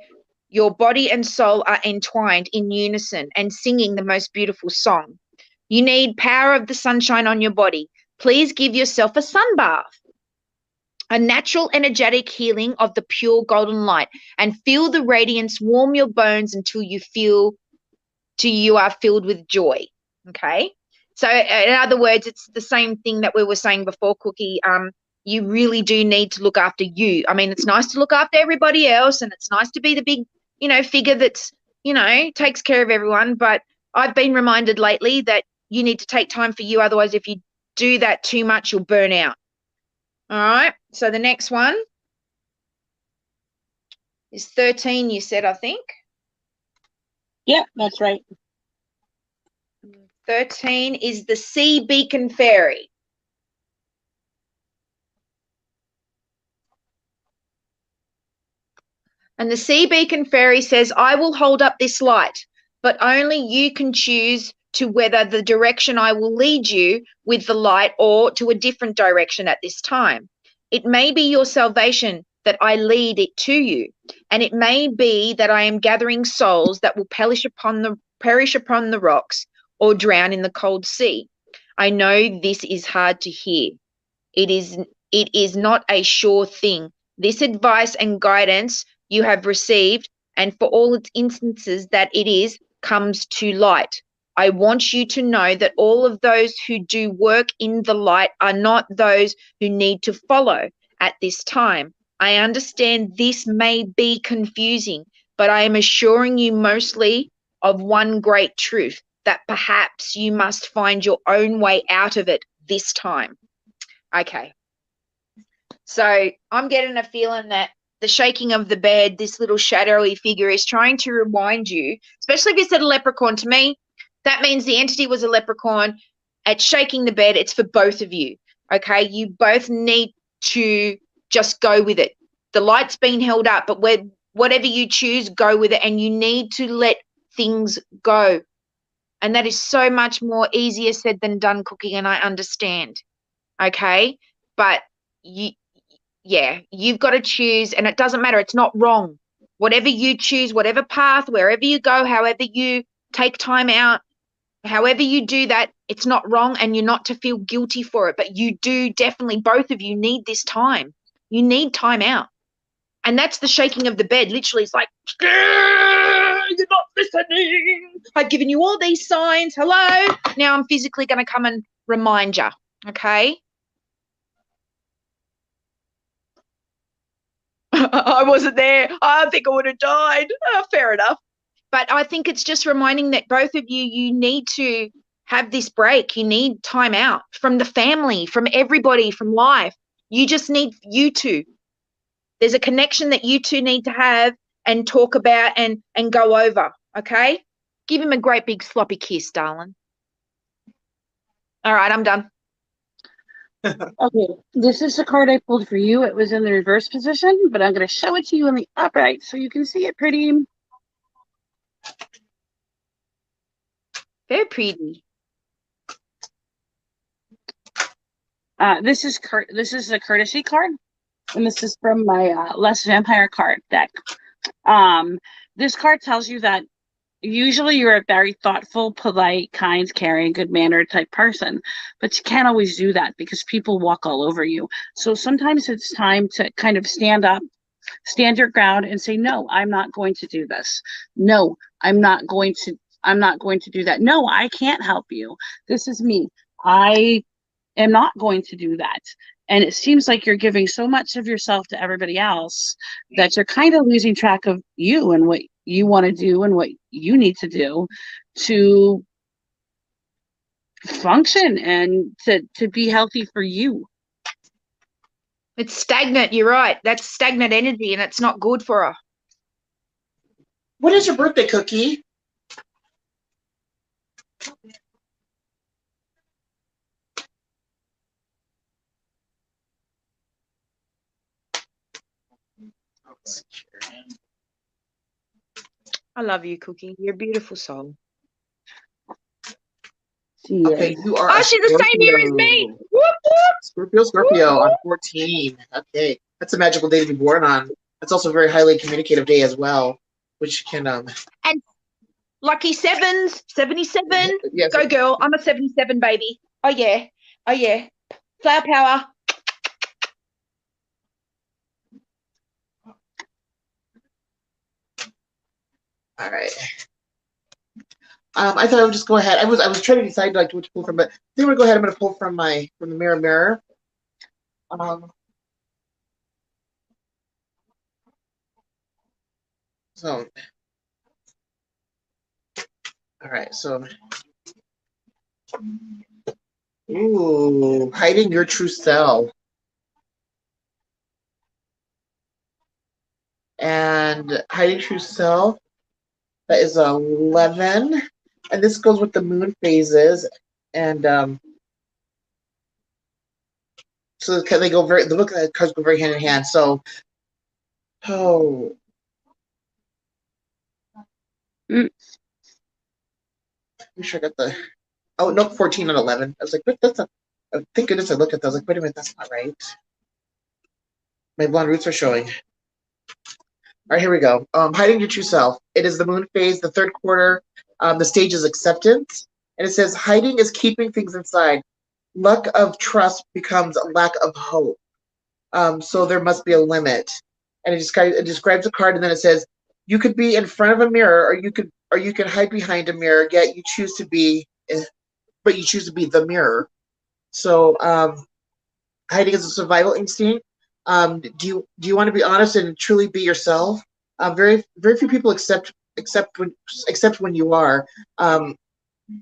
your body and soul are entwined in unison and singing the most beautiful song. You need power of the sunshine on your body. Please give yourself a sun bath, a natural energetic healing of the pure golden light, and feel the radiance warm your bones until you are filled with joy. Okay. So in other words, it's the same thing that we were saying before, Cookie. You really do need to look after you. I mean, it's nice to look after everybody else, and it's nice to be the big, figure that's, takes care of everyone. But I've been reminded lately that you need to take time for you. Otherwise, if you do that too much, you'll burn out. All right. So the next one is 13, you said, I think. Yeah, that's right. 13 is the Sea Beacon Fairy. And the Sea Beacon Fairy says, I will hold up this light, but only you can choose to whether the direction I will lead you with the light or to a different direction at this time. It may be your salvation that I lead it to you, and it may be that I am gathering souls that will perish upon the rocks or drown in the cold sea. I know this is hard to hear. It is not a sure thing. This advice and guidance you have received, and for all its instances that it is, comes to light. I want you to know that all of those who do work in the light are not those who need to follow at this time. I understand this may be confusing, but I am assuring you mostly of one great truth, that perhaps you must find your own way out of it this time. Okay. So I'm getting a feeling that the shaking of the bed, this little shadowy figure, is trying to remind you, especially if you said a leprechaun to me, that means the entity was a leprechaun. It's shaking the bed. It's for both of you. Okay. You both need to just go with it. The light's been held up, but whatever you choose, go with it. And you need to let things go. And that is so much more easier said than done, Cookie. And I understand. Okay. But you've got to choose, and it doesn't matter. It's not wrong. Whatever you choose, whatever path, wherever you go, however you take time out, however you do that, it's not wrong, and you're not to feel guilty for it. But you do definitely, both of you need this time. You need time out. And that's the shaking of the bed. Literally, it's like, you're not listening. I've given you all these signs. Hello. Now I'm physically going to come and remind you. Okay. I wasn't there. I think I would have died. Fair enough. But I think it's just reminding that both of you need to have this break. You need time out from the family, from everybody, from life. You just need you two. There's a connection that you two need to have and talk about and go over, okay? Give him a great big sloppy kiss, darling. All right, I'm done. Okay, this is the card I pulled for you. It was in the reverse position, but I'm going to show it to you in the upright so you can see it pretty. Very pretty. This is a courtesy card, and this is from my Less Vampire card deck. This card tells you that usually you're a very thoughtful, polite, kind, caring, good-mannered type person, but you can't always do that because people walk all over you. So sometimes it's time to kind of stand up, stand your ground, and say, no, I'm not going to do this. No, I'm not going to do that. No, I can't help you. This is me. I am not going to do that. And it seems like you're giving so much of yourself to everybody else that you're kind of losing track of you and what you want to do and what you need to do to function and to be healthy for you. It's stagnant. You're right. That's stagnant energy, and it's not good for her. What is your birthday, Cookie? I love you, Cookie. You're a beautiful soul. She Okay, is. you are Oh, a she's the same year as me. Scorpio. Whoop, whoop, Scorpio whoop, on whoop. 14. Okay, that's a magical day to be born on. That's also a very highly communicative day as well, which can And lucky sevens, 77. yes. Go girl. I'm a 77 baby. Oh yeah. Oh yeah. Flower power. All right. I thought I would just go ahead. I was trying to decide like what to pull from, but I think I'm gonna go ahead. I'm gonna pull from the mirror. So, all right. So, ooh, hiding your true self. And hiding true self, that is 11. And this goes with the moon phases. And so they go very, the book cards go very hand in hand. So, Mm. I'm sure I got no, 14 and 11. I was like, that's not, thank goodness I looked at that. I was like, wait a minute, that's not right. My blonde roots are showing. All right, here we go. Hiding your true self. It is the moon phase, the third quarter. The stage is acceptance. And it says, hiding is keeping things inside. Lack of trust becomes a lack of hope. So there must be a limit. And it describes a card, and then it says, you could be in front of a mirror, or you can hide behind a mirror, yet you choose to be, but you choose to be the mirror. So hiding is a survival instinct. Do you want to be honest and truly be yourself? Very few people accept when you are.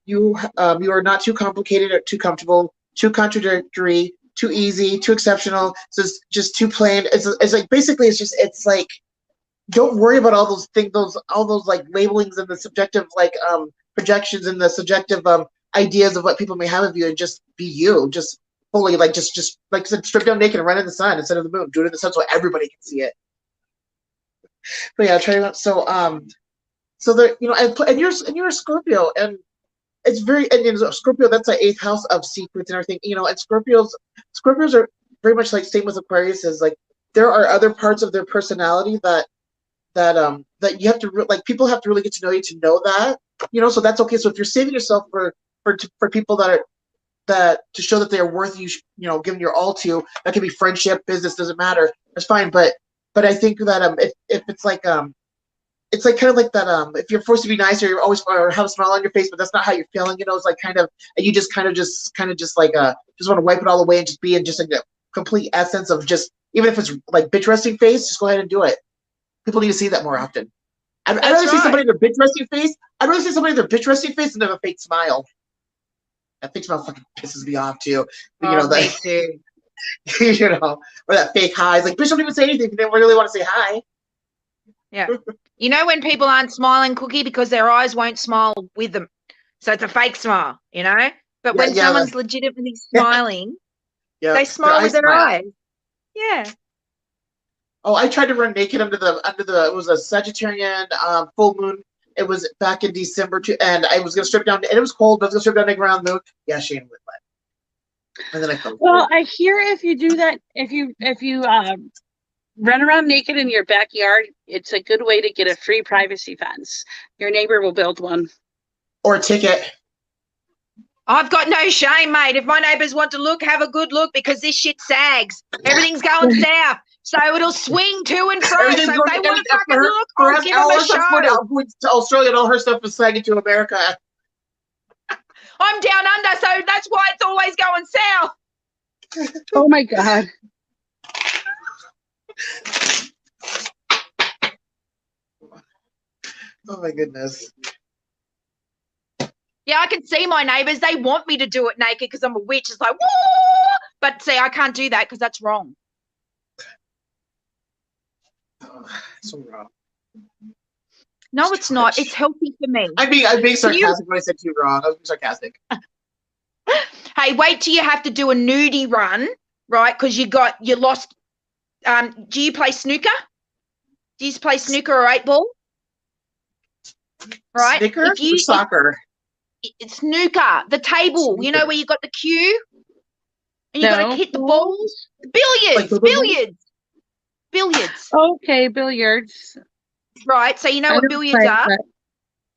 You are not too complicated or too comfortable, too contradictory, too easy, too exceptional. So it's just too plain. It's like basically it's like don't worry about all those things, all those like labelings and the subjective like projections and the subjective ideas of what people may have of you, and just be you. Just fully like just like I said, strip down naked and run in the sun instead of the moon. Do it in the sun so everybody can see it. But yeah, try so there, and you're a Scorpio, and it's very, and Scorpio, that's the eighth house of secrets and everything, and Scorpios are very much like same with Aquarius, is like there are other parts of their personality that you have to like people have to really get to know you to know that, so that's okay. So if you're saving yourself for people that to show that they are worth you, giving your all to, that can be friendship, business, doesn't matter, that's fine. But I think that if it's like kind of like that if you're forced to be nice, or you're always or have a smile on your face, but that's not how you're feeling, it's like kind of, and you just kind of just like just want to wipe it all away and just be in just like a complete essence of just, even if it's like bitch resting face, just go ahead and do it. People need to see that more often. I'd rather see somebody in their bitch resting face. I'd rather see somebody in their bitch resting face than have a fake smile. That fake smile fucking pisses me off too. Me too. Or that fake hi. It's like, bitch, don't even say anything if they really want to say hi. Yeah. When people aren't smiling, Cookie, because their eyes won't smile with them. So it's a fake smile, But when someone's legitimately smiling, they smile with their eyes. Yeah. Oh, I tried to run naked under the it was a Sagittarian full moon. It was back in December too, and I was gonna strip down, and it was cold, but I was gonna strip down naked around the moon. Yeah, Shane would let. And then I fell. Well, I hear if you do that, if you run around naked in your backyard, it's a good way to get a free privacy fence. Your neighbor will build one. Or a ticket. I've got no shame, mate. If my neighbours want to look, have a good look, because this shit sags. Everything's going south. So it'll swing to and fro. So if they want to fucking look, I'll give them a show. Going to Australia, and all her stuff is sagging to America. I'm down under, so that's why it's always going south. Oh my God. Oh my goodness. Yeah, I can see my neighbours. They want me to do it naked because I'm a witch. It's like, woo! But see, I can't do that because that's wrong. Oh, so wrong. No, it's not. It's healthy for me. I'm being sarcastic when I said too wrong. I was being sarcastic. Hey, wait till you have to do a nudie run, right? Because you lost. Do you play snooker? Do you play snooker or 8 ball? Right. Snooker or soccer? it's snooker, the table, you know, where you got the cue and you got to hit the balls. Billiards. Okay, billiards. Right. So you know what billiards are?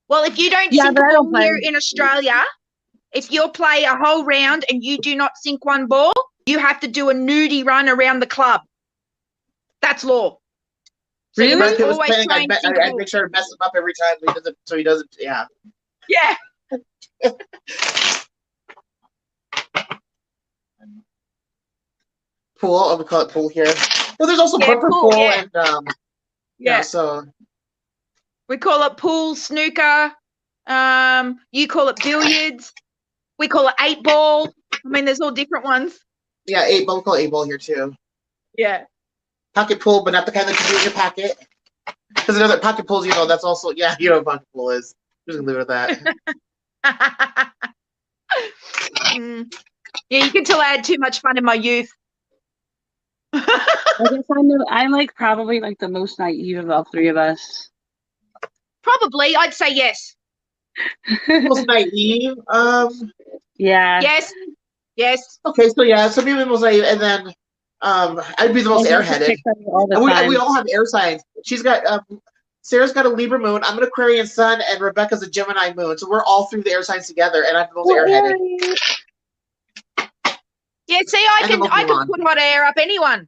Well, if you don't sink a ball here in Australia, if you play a whole round and you do not sink one ball, you have to do a nudie run around the club. That's law. So really? you must always try and sink a ball. I'd make sure to mess him up every time so he doesn't. Yeah. Yeah. Pool. Oh, we call it pool here. Well, there's also bumper pool and so we call it pool, snooker. You call it billiards. We call it 8-ball. I mean, there's all different ones. Yeah, 8-ball. We call it 8-ball here too. Yeah. Pocket pool, but not the kind that you do in your pocket. Because another pocket pools, that's also you know what pocket pool is. We're just gonna leave it at that. Yeah, you can tell I had too much fun in my youth. I guess I'm like probably like the most naive of all three of us. Probably, I'd say yes. Most naive. Yeah. Yes. Okay, so maybe the most naive, and then I'd be the most airheaded. We all have air signs. She's got Sarah's got a Libra moon. I'm an Aquarian sun, and Rebecca's a Gemini moon. So we're all through the air signs together, and I'm the most airheaded. Yeah, see, I can put hot air up anyone.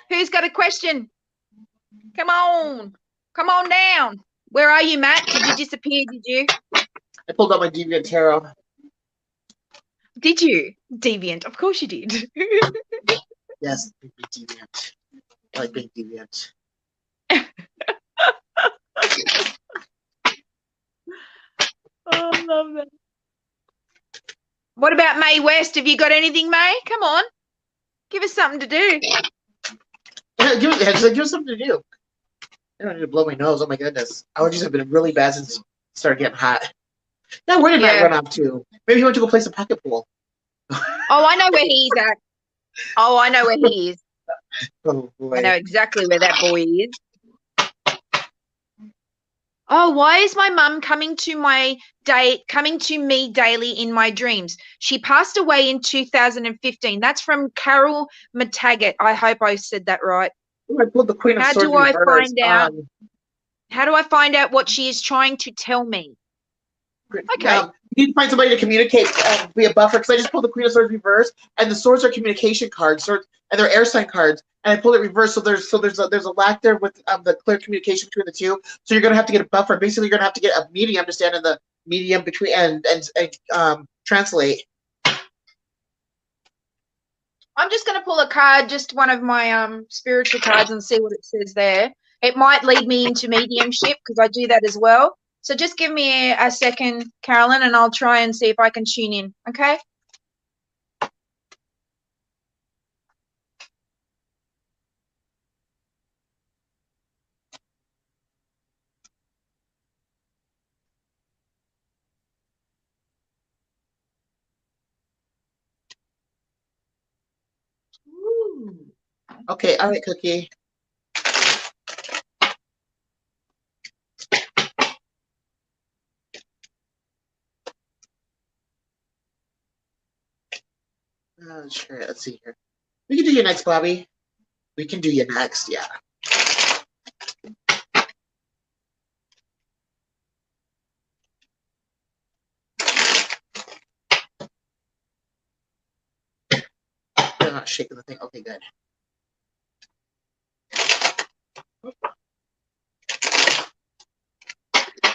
Who's got a question? Come on down. Where are you, Matt? Did you disappear? Did you? I pulled out my Deviant Tarot. Did you? Deviant. Of course you did. Yes, deviant. I like being deviant. Oh, I love that. What about May West? Have you got anything, May? Come on. Give us something to do. Give us something to do. I don't need to blow my nose. Oh my goodness. Allergies have been really bad since it started getting hot. Now, where did Matt run off to? Maybe he went to go play some pocket pool. Oh, I know where he's at. Oh, I know where he is. Oh, boy. I know exactly where that boy is. Oh, why is my mum coming to me daily in my dreams? She passed away in 2015. That's from Carol McTaggart. I hope I said that right. I pulled the Queen of Swords reverse. How do I find out what she is trying to tell me? Okay. You need to find somebody to communicate, be a buffer, because I just pulled the Queen of Swords reverse, and the swords are communication cards, and they're air sign cards, and I pulled it reverse, so there's a lack there with the clear communication between the two. So you're gonna have to get a buffer. Basically, you're gonna have to get a medium to stand in the medium between and translate. I'm just gonna pull a card, just one of my spiritual cards, and see what it says there. It might lead me into mediumship because I do that as well. So just give me a second, Carolyn, and I'll try and see if I can tune in, okay? Ooh. Okay, all right, Cookie. Sure, let's see here. We can do you next, Bobby. We can do you next, yeah. They're not shaking the thing. Okay, good.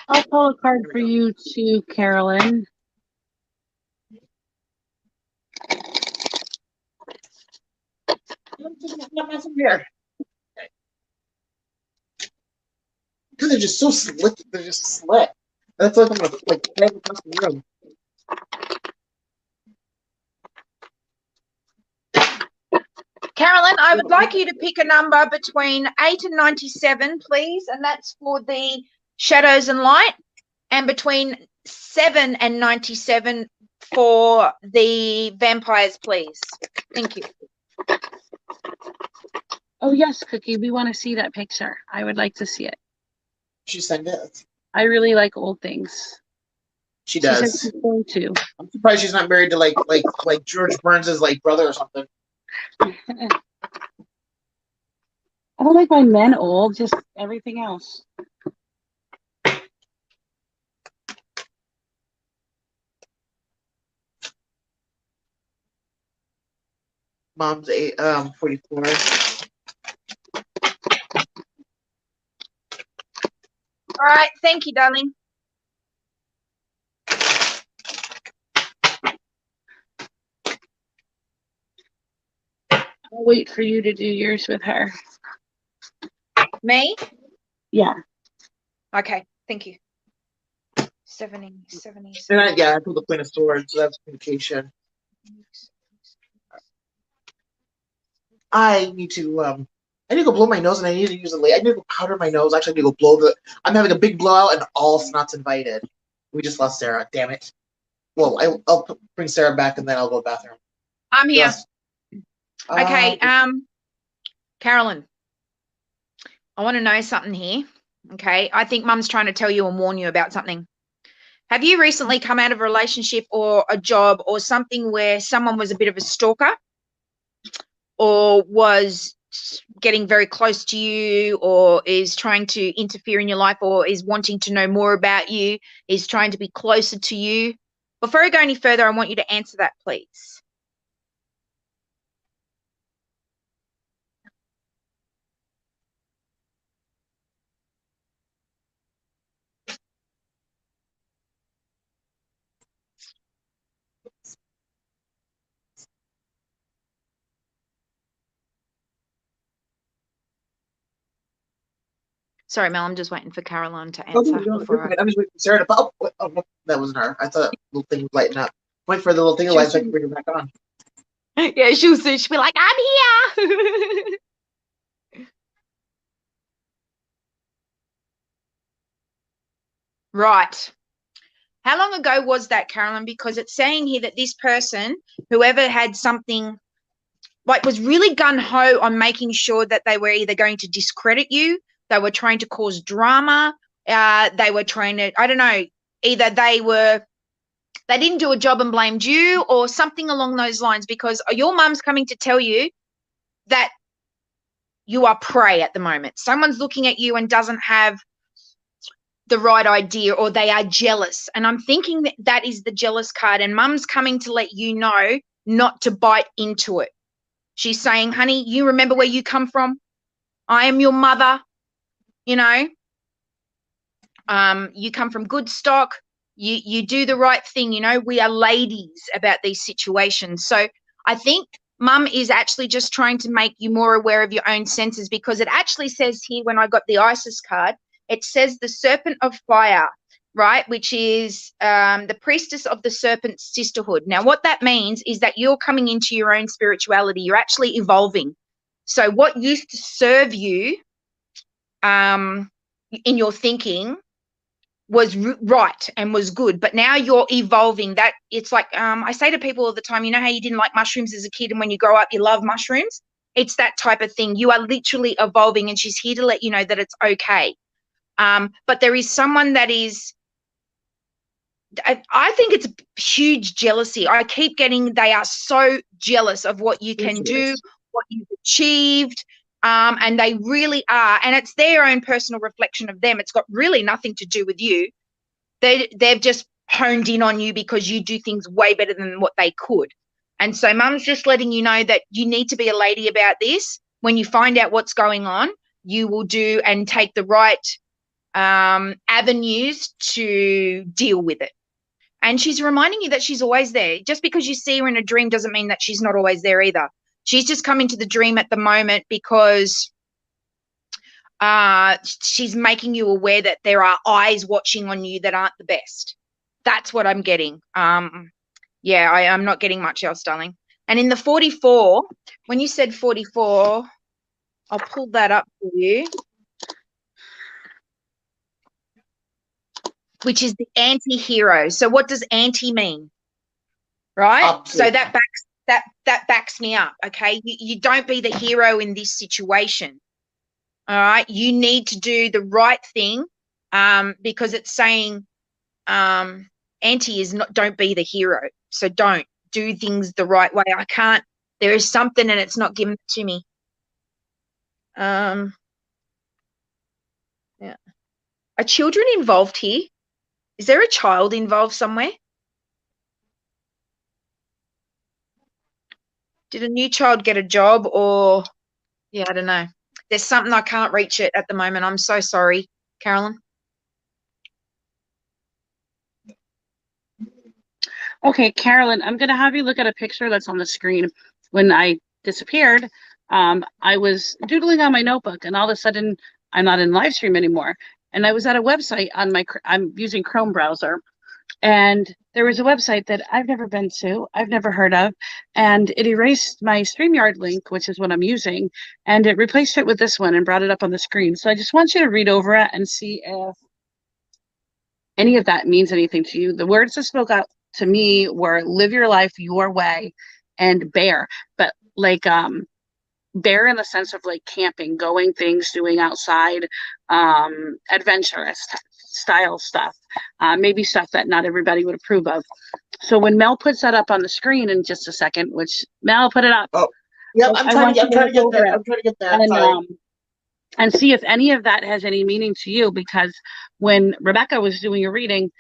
I'll pull a card for you too, Carolyn. Here. Because they're just so slick. They're just slick. That's like I'm gonna grab across the room. Carolyn, I would like you to pick a number between 8 and 97, please, and that's for the shadows and light, and between 7 and 97 for the vampires, please. Thank you. Oh, yes, Cookie. We want to see that picture. I would like to see it. She sent it. I really like old things. She She said does. she's going to. I'm surprised she's not married to like George Burns's like brother or something. I don't like my men old, just everything else. Mom's 44. All right. Thank you, darling. I'll wait for you to do yours with her. Me? Yeah. Okay. Thank you. 70. And I pulled the Queen of Swords, so that's communication. I need to go blow my nose, and I need to use I need to go powder my nose. Actually, I need to go blow I'm having a big blowout, and all Snot's invited. We just lost Sarah. Damn it. Well, I'll bring Sarah back, and then I'll go to the bathroom. I'm here. Yes. Okay. Carolyn, I want to know something here. Okay. I think Mum's trying to tell you and warn you about something. Have you recently come out of a relationship or a job or something where someone was a bit of a stalker or was getting very close to you or is trying to interfere in your life or is wanting to know more about you, is trying to be closer to you? Before I go any further, I want you to answer that, please. Sorry, Mel, I'm just waiting for Caroline to answer. I'm just waiting for Sarah to pop. Oh, that wasn't her. I thought the little thing was lighting up. Wait for the little thing to light so I can bring her back on. Yeah, she'll be like, I'm here. Right. How long ago was that, Carolyn? Because it's saying here that this person, whoever had something, like was really gung-ho on making sure that they were either going to discredit you, they were trying to cause drama, they were trying to, I don't know, either they didn't do a job and blamed you or something along those lines, because your mum's coming to tell you that you are prey at the moment. Someone's looking at you and doesn't have the right idea, or they are jealous. And I'm thinking that that is the jealous card, and mum's coming to let you know not to bite into it. She's saying, honey, you remember where you come from? I am your mother, you know. You come from good stock. You do the right thing, you know. We are ladies about these situations. So I think mum is actually just trying to make you more aware of your own senses, because it actually says here, when I got the Isis card, it says the serpent of fire, right, which is the priestess of the serpent sisterhood. Now, what that means is that you're coming into your own spirituality. You're actually evolving. So what used to serve you in your thinking was right and was good, but now you're evolving. That it's like I say to people all the time, you know how you didn't like mushrooms as a kid and when you grow up you love mushrooms? It's that type of thing. You are literally evolving, and she's here to let you know that it's okay. But there is someone that is, I think it's huge jealousy. I keep getting, they are so jealous of what you can do, what you've achieved, and they really are. And it's their own personal reflection of them. It's got really nothing to do with you. They've just honed in on you because you do things way better than what they could. And so mum's just letting you know that you need to be a lady about this. When you find out what's going on, you will do and take the right avenues to deal with it. And she's reminding you that she's always there. Just because you see her in a dream doesn't mean that she's not always there either. She's just come into the dream at the moment because she's making you aware that there are eyes watching on you that aren't the best. That's what I'm getting. Yeah, I'm not getting much else, darling. And in the 44, when you said 44, I'll pull that up for you, which is the anti-hero. So what does anti mean? Right? So that that backs me up. Okay, you don't be the hero in this situation. All right, you need to do the right thing, because it's saying anti is not, don't be the hero. So don't do things the right way. I can't, there is something and it's not given to me. Yeah. Are children involved here? Is there a child involved somewhere? Did a new child get a job, or, yeah, I don't know. There's something, I can't reach it at the moment. I'm so sorry, Carolyn. Okay, Carolyn, I'm going to have you look at a picture that's on the screen. When I disappeared, I was doodling on my notebook, and all of a sudden, I'm not in live stream anymore. And I was at a website on I'm using Chrome browser, and there was a website that I've never been to, I've never heard of, and it erased my StreamYard link, which is what I'm using, and it replaced it with this one and brought it up on the screen. So I just want you to read over it and see if any of that means anything to you. The words that spoke out to me were live your life your way and bear, but like bear in the sense of like camping, going things, doing outside, adventurous style stuff, maybe stuff that not everybody would approve of. So when Mel puts that up on the screen in just a second, which Mel put it up. Oh, yep, I'm trying to get that. And see if any of that has any meaning to you, because when Rebecca was doing a reading,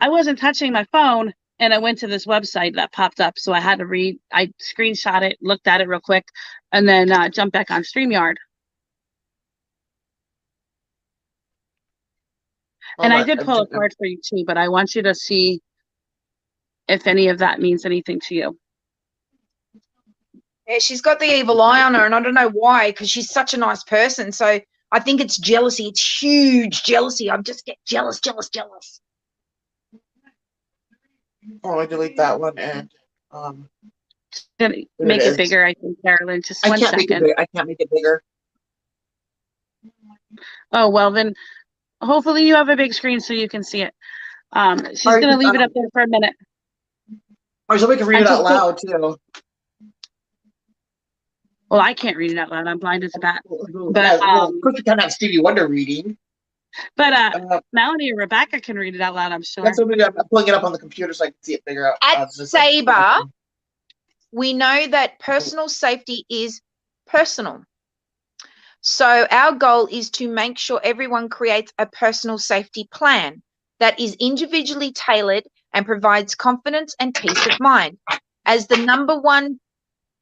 I wasn't touching my phone, and I went to this website that popped up, so I had to read. I screenshot it, looked at it real quick, and then jumped back on StreamYard. And I did pull a card for you too, but I want you to see if any of that means anything to you. Yeah, she's got the evil eye on her, and I don't know why, because she's such a nice person. So I think it's jealousy. It's huge jealousy. I just get jealous. Oh, I delete that one and make it bigger, I think, Carolyn. Just one second. I can't make it bigger. Oh, well, then hopefully you have a big screen so you can see it. She's going to leave it up there for a minute. Or somebody can read it out loud, too. Well, I can't read it out loud. I'm blind as a bat. But of course, you can't have Stevie Wonder reading. But Melanie or Rebecca can read it out loud, I'm sure. That's what I'm pulling it up on the computer so I can see it bigger. At Sabre, we know that personal safety is personal. So our goal is to make sure everyone creates a personal safety plan that is individually tailored and provides confidence and peace of mind. As the #1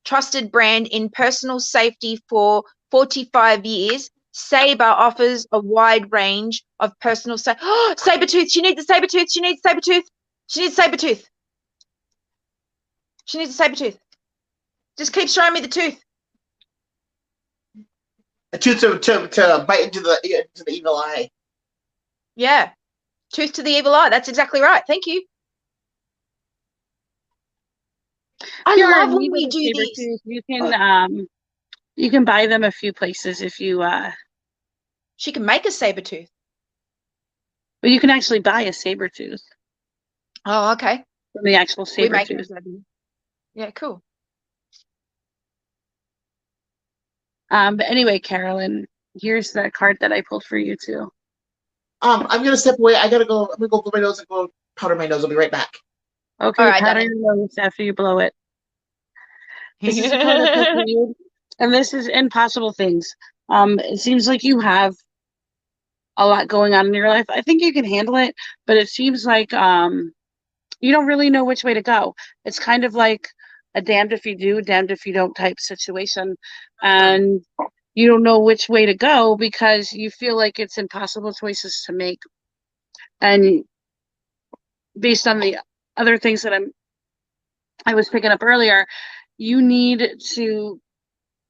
trusted brand in personal safety for 45 years, Sabre offers a wide range of personal safety. Oh, Sabertooth, she needs a Sabertooth. She needs a Sabertooth. She needs a Sabertooth. She needs a Sabertooth. Just keep showing me the tooth. A tooth to bite into the evil eye. Yeah. Tooth to the evil eye. That's exactly right. Thank you. I love when we do this. You can buy them a few places if you She can make a Sabertooth. But you can actually buy a Sabertooth. Oh, okay. From the actual Sabertooth. Yeah, cool. But anyway, Carolyn, here's the card that I pulled for you too. I'm gonna step away. I'm gonna go blow my nose and go powder my nose. I'll be right back. Okay, right, powder your nose after you blow it. This is a card I pulled for you, and this is impossible things. It seems like you have a lot going on in your life. I think you can handle it, but it seems like you don't really know which way to go. It's kind of like a damned if you do, damned if you don't type situation. And you don't know which way to go because you feel like it's impossible choices to make. And based on the other things that I was picking up earlier, you need to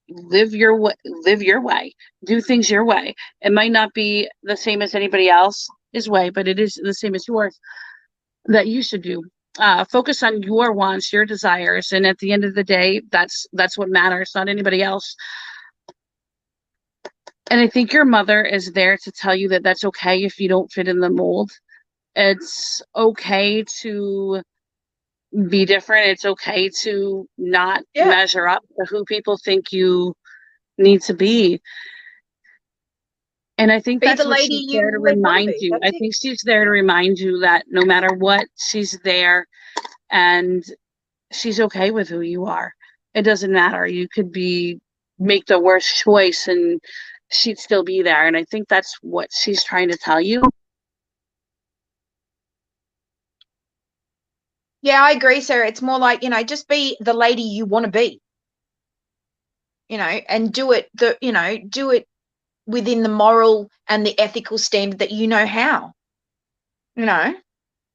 live your way, do things your way. It might not be the same as anybody else's way, but it is the same as yours that you should do. Focus on your wants, your desires, and at the end of the day, that's what matters, not anybody else. And I think your mother is there to tell you that that's okay if you don't fit in the mold. It's okay to be different. It's okay to not measure up to who people think you need to be. And I think Be that's the what lady she's there to you want to remind be. you. That's I it. think she's there to remind you that no matter what, she's there and she's okay with who you are. It doesn't matter. You could make the worst choice and she'd still be there. And I think that's what she's trying to tell you. Yeah, I agree, Sarah. It's more like, just be the lady you want to be, and do it within the moral and the ethical standard that you know how,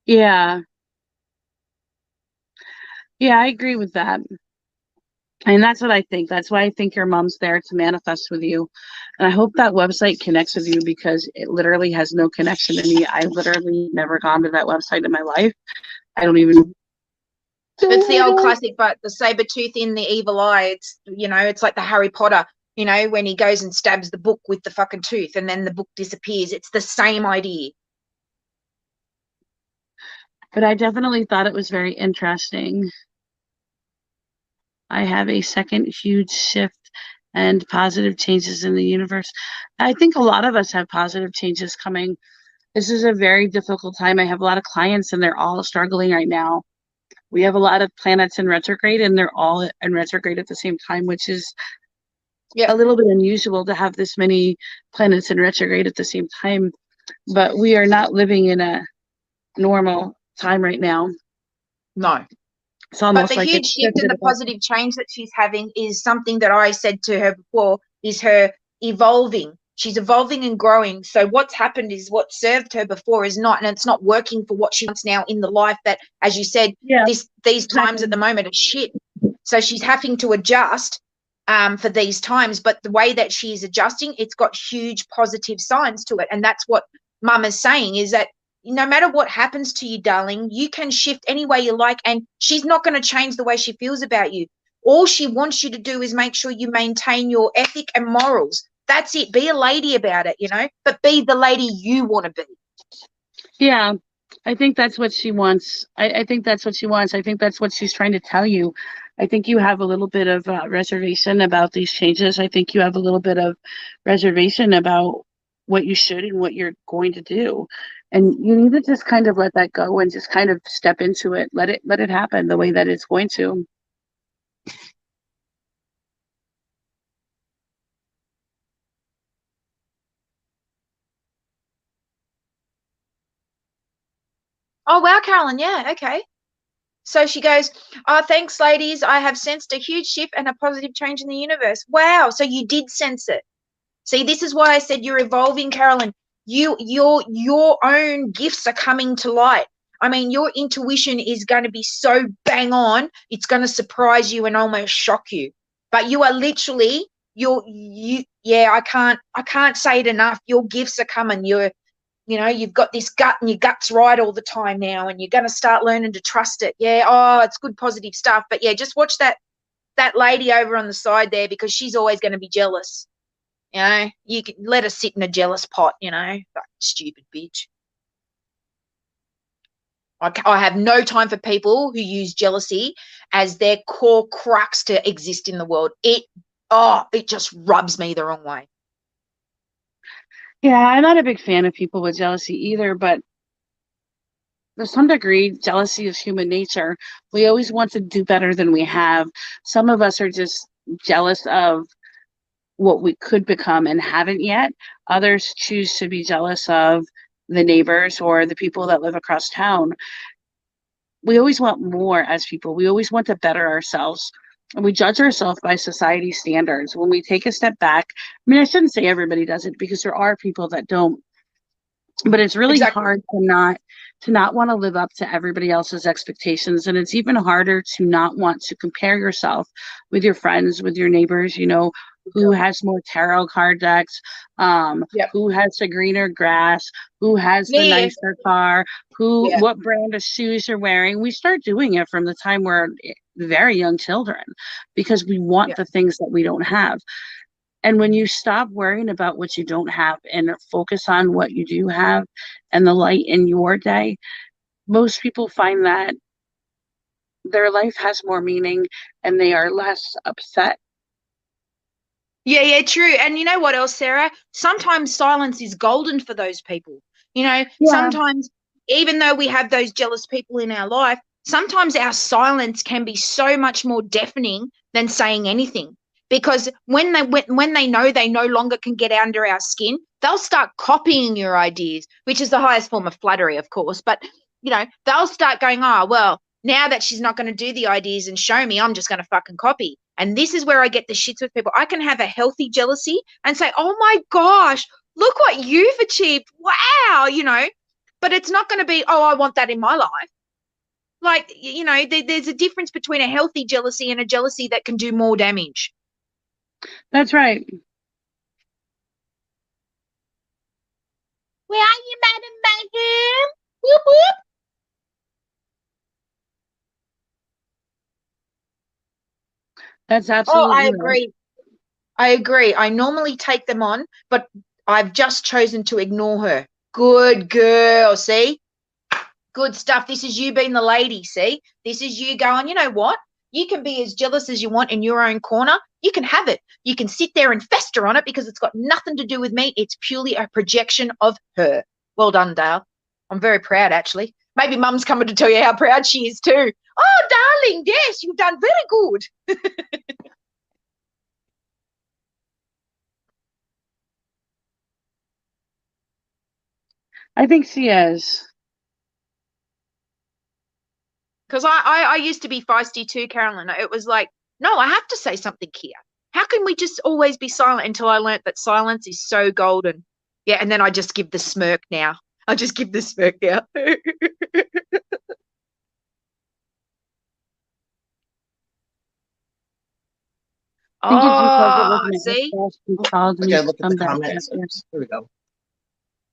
Yeah. Yeah, I agree with that. And that's what I think. That's why I think your mom's there to manifest with you. And I hope that website connects with you because it literally has no connection to me. I literally never gone to that website in my life. I don't even. It's the old classic, but the saber tooth in the evil eye. It's like the Harry Potter, when he goes and stabs the book with the fucking tooth and then the book disappears. It's the same idea. But I definitely thought it was very interesting. I have a second huge shift and positive changes in the universe. I think a lot of us have positive changes coming. This is a very difficult time. I have a lot of clients and they're all struggling right now. We have a lot of planets in retrograde and they're all in retrograde at the same time, which is a little bit unusual to have this many planets in retrograde at the same time. But we are not living in a normal time right now. No. It's almost but the like huge shift and the positive change that she's having is something that I said to her before, is her evolving. She's evolving and growing. So what's happened is what served her before is not, and it's not working for what she wants now in the life that, as you said, these times at the moment are shit. So she's having to adjust for these times. But the way that she's adjusting, it's got huge positive signs to it. And that's what Mum is saying, is that no matter what happens to you, darling, you can shift any way you like, and she's not going to change the way she feels about you. All she wants you to do is make sure you maintain your ethic and morals. That's it. Be a lady about it, but be the lady you want to be. Yeah, I think that's what she wants. I think that's what she wants. I think that's what she's trying to tell you. I think you have a little bit of reservation about these changes. I think you have a little bit of reservation about what you should and what you're going to do. And you need to just kind of let that go and just kind of step into it. Let it happen the way that it's going to. Oh, wow, Carolyn. Yeah, okay. So she goes, oh, thanks, ladies. I have sensed a huge shift and a positive change in the universe. Wow. So you did sense it. See, this is why I said you're evolving, Carolyn. Your own gifts are coming to light. I mean, your intuition is going to be so bang on, it's going to surprise you and almost shock you. But you are literally, I can't say it enough. Your gifts are coming. You've got this gut and your gut's right all the time now, and you're going to start learning to trust it. Yeah. Oh, it's good, positive stuff. But yeah, just watch that lady over on the side there, because she's always going to be jealous. You can let her sit in a jealous pot, that stupid bitch. I have no time for people who use jealousy as their core crux to exist in the world. It just rubs me the wrong way. Yeah, I'm not a big fan of people with jealousy either, but to some degree, jealousy is human nature. We always want to do better than we have. Some of us are just jealous of what we could become and haven't yet. Others choose to be jealous of the neighbors or the people that live across town. We always want more as people. We always want to better ourselves. And we judge ourselves by society standards. When we take a step back, I mean, I shouldn't say everybody does it because there are people that don't, but it's really hard to not want to live up to everybody else's expectations. And it's even harder to not want to compare yourself with your friends, with your neighbors, who has more tarot card decks, who has the greener grass, who has the nicer car, what brand of shoes you're wearing. We start doing it from the time we're very young children because we want the things that we don't have. And when you stop worrying about what you don't have and focus on what you do have and the light in your day, most people find that their life has more meaning and they are less upset. Yeah, true. And you know what else, Sarah? Sometimes silence is golden for those people. Sometimes even though we have those jealous people in our life, sometimes our silence can be so much more deafening than saying anything. Because when they know they no longer can get under our skin, they'll start copying your ideas, which is the highest form of flattery, of course. But they'll start going, oh, well, now that she's not going to do the ideas and show me, I'm just going to fucking copy. And this is where I get the shits with people. I can have a healthy jealousy and say, oh my gosh, look what you've achieved. Wow, but it's not going to be, oh, I want that in my life. Like, there's a difference between a healthy jealousy and a jealousy that can do more damage. That's right. Where are you, Madam Mayhem? Whoop, whoop. That's absolutely I agree. Right. I agree. I normally take them on, but I've just chosen to ignore her. Good girl, see? Good stuff. This is you being the lady, see? This is you going, you know what? You can be as jealous as you want in your own corner. You can have it. You can sit there and fester on it because it's got nothing to do with me. It's purely a projection of her. Well done, Dale. I'm very proud, actually. Maybe Mum's coming to tell you how proud she is too. Oh, darling, yes, you've done very good. I think she is. Because I used to be feisty too, Carolyn. It was like, no, I have to say something here. How can we just always be silent until I learnt that silence is so golden? Yeah, and then I just give the smirk now. I just give the smirk now. See? Okay, look at the comments. Here we go.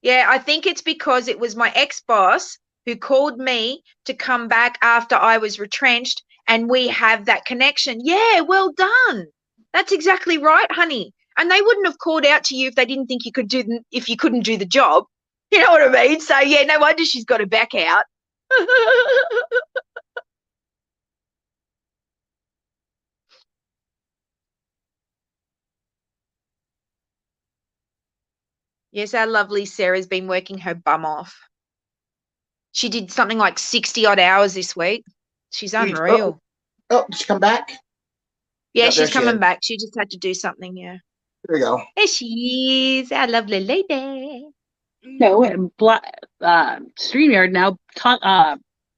Yeah, I think it's because it was my ex-boss who called me to come back after I was retrenched, and we have that connection. Yeah, well done. That's exactly right, honey. And they wouldn't have called out to you if they didn't think you could if you couldn't do the job. You know what I mean? So yeah, no wonder she's got her back out. Yes, our lovely Sarah's been working her bum off. She did something like 60 odd hours this week. She's unreal. Oh, did she come back? Yeah, she's coming back. She just had to do something, yeah. There we go. There she is, our lovely lady. No, and StreamYard now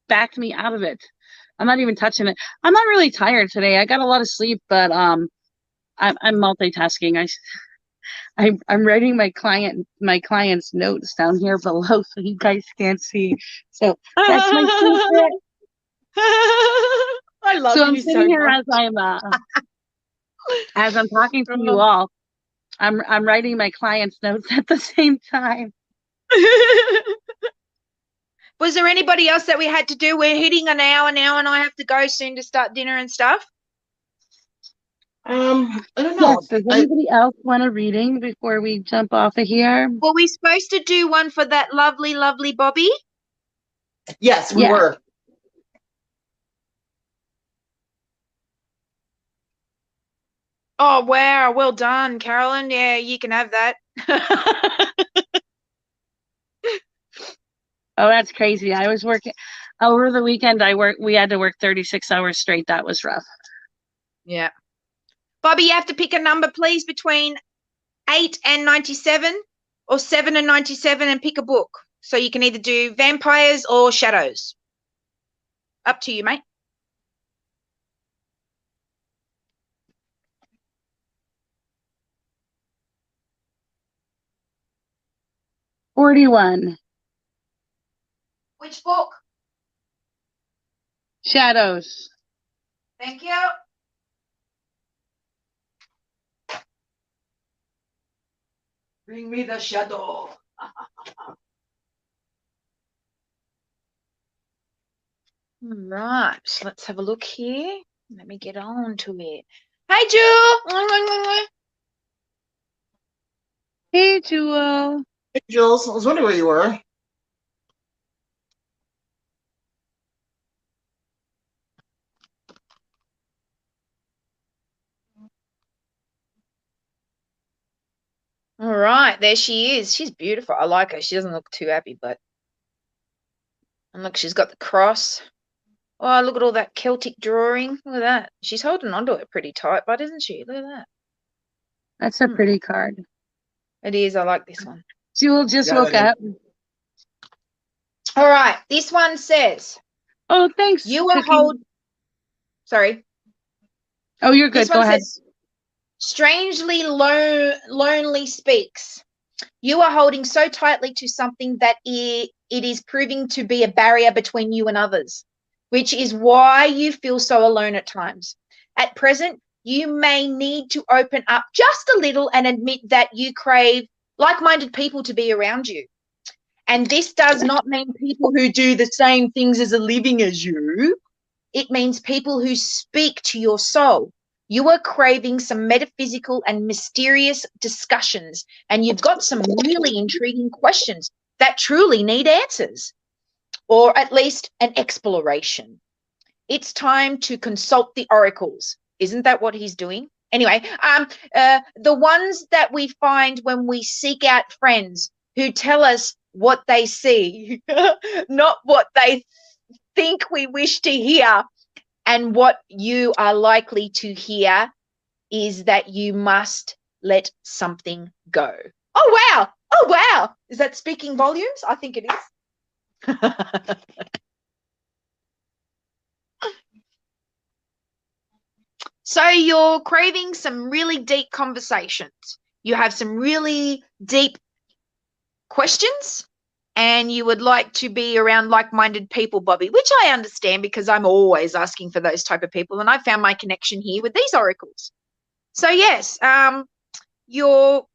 backed me out of it. I'm not even touching it. I'm not really tired today. I got a lot of sleep, but I'm multitasking. I'm writing my client's notes down here below so you guys can't see. So that's my secret. I love so you I'm sitting so here much. as I'm talking to you all. I'm writing my client's notes at the same time. Was there anybody else that we had to do? We're hitting an hour now, and I have to go soon to start dinner and stuff. I don't know. Yes, does anybody else want a reading before we jump off of here? Were we supposed to do one for that lovely, lovely Bobby? Yes, we were. Oh, wow. Well done, Carolyn. Yeah, you can have that. Oh, that's crazy. I was working over the weekend. We had to work 36 hours straight. That was rough. Yeah. Bobby, you have to pick a number, please, between 8 and 97 or 7 and 97 and pick a book. So you can either do vampires or shadows. Up to you, mate. $41. Which book? Shadows. Thank you. Bring me the shadow. Right, so let's have a look here. Let me get on to it. Hey, Jewel. Hey, Jewel. Hey, Jules. I was wondering where you were. All right, there she is. She's beautiful. I like her. She doesn't look too happy, but and look, she's got the cross. Oh, look at all that Celtic drawing. Look at that. She's holding onto it pretty tight, but isn't she? Look at that. That's a pretty card. It is. I like this one. Jewel just woke up. All right. This one says, oh, thanks. You will hold. Sorry. Oh, you're good. This one Go ahead. says, strangely lonely speaks. You are holding so tightly to something that it is proving to be a barrier between you and others, which is why you feel so alone at times. At present, you may need to open up just a little and admit that you crave like-minded people to be around you. And this does not mean people who do the same things as a living as you. It means people who speak to your soul. You are craving some metaphysical and mysterious discussions, and you've got some really intriguing questions that truly need answers, or at least an exploration. It's time to consult the oracles. Isn't that what he's doing? Anyway, the ones that we find when we seek out friends who tell us what they see, not what they think we wish to hear. And what you are likely to hear is that you must let something go. Oh, wow. Oh, wow. Is that speaking volumes? I think it is. So you're craving some really deep conversations. You have some really deep questions, and you would like to be around like-minded people, Bobby, which I understand because I'm always asking for those type of people, and I found my connection here with these oracles. So yes, your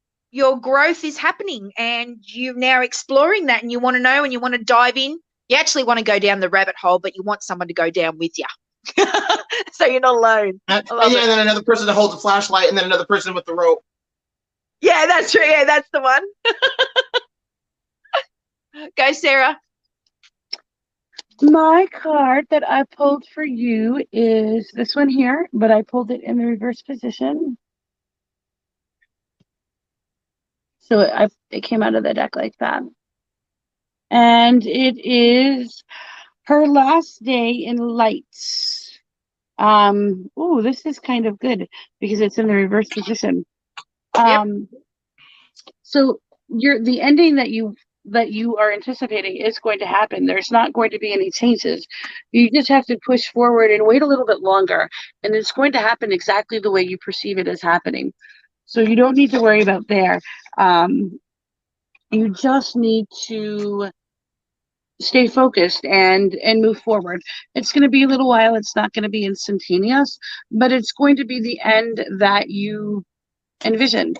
growth is happening, and you're now exploring that, and you want to know, and you want to dive in. You actually want to go down the rabbit hole, but you want someone to go down with you. So you're not alone. And then another person that holds a flashlight, and then another person with the rope. Yeah, that's true. Yeah, that's the one. Go, Sarah. My card that I pulled for you is this one here, but I pulled it in the reverse position. So it came out of the deck like that. And it is her last day in lights. Oh, this is kind of good because it's in the reverse position. So the ending that you are anticipating is going to happen. There's not going to be any changes. You just have to push forward and wait a little bit longer, and it's going to happen exactly the way you perceive it as happening. So you don't need to worry about there. You just need to stay focused and move forward. It's going to be a little while. It's not going to be instantaneous, but it's going to be the end that you envisioned.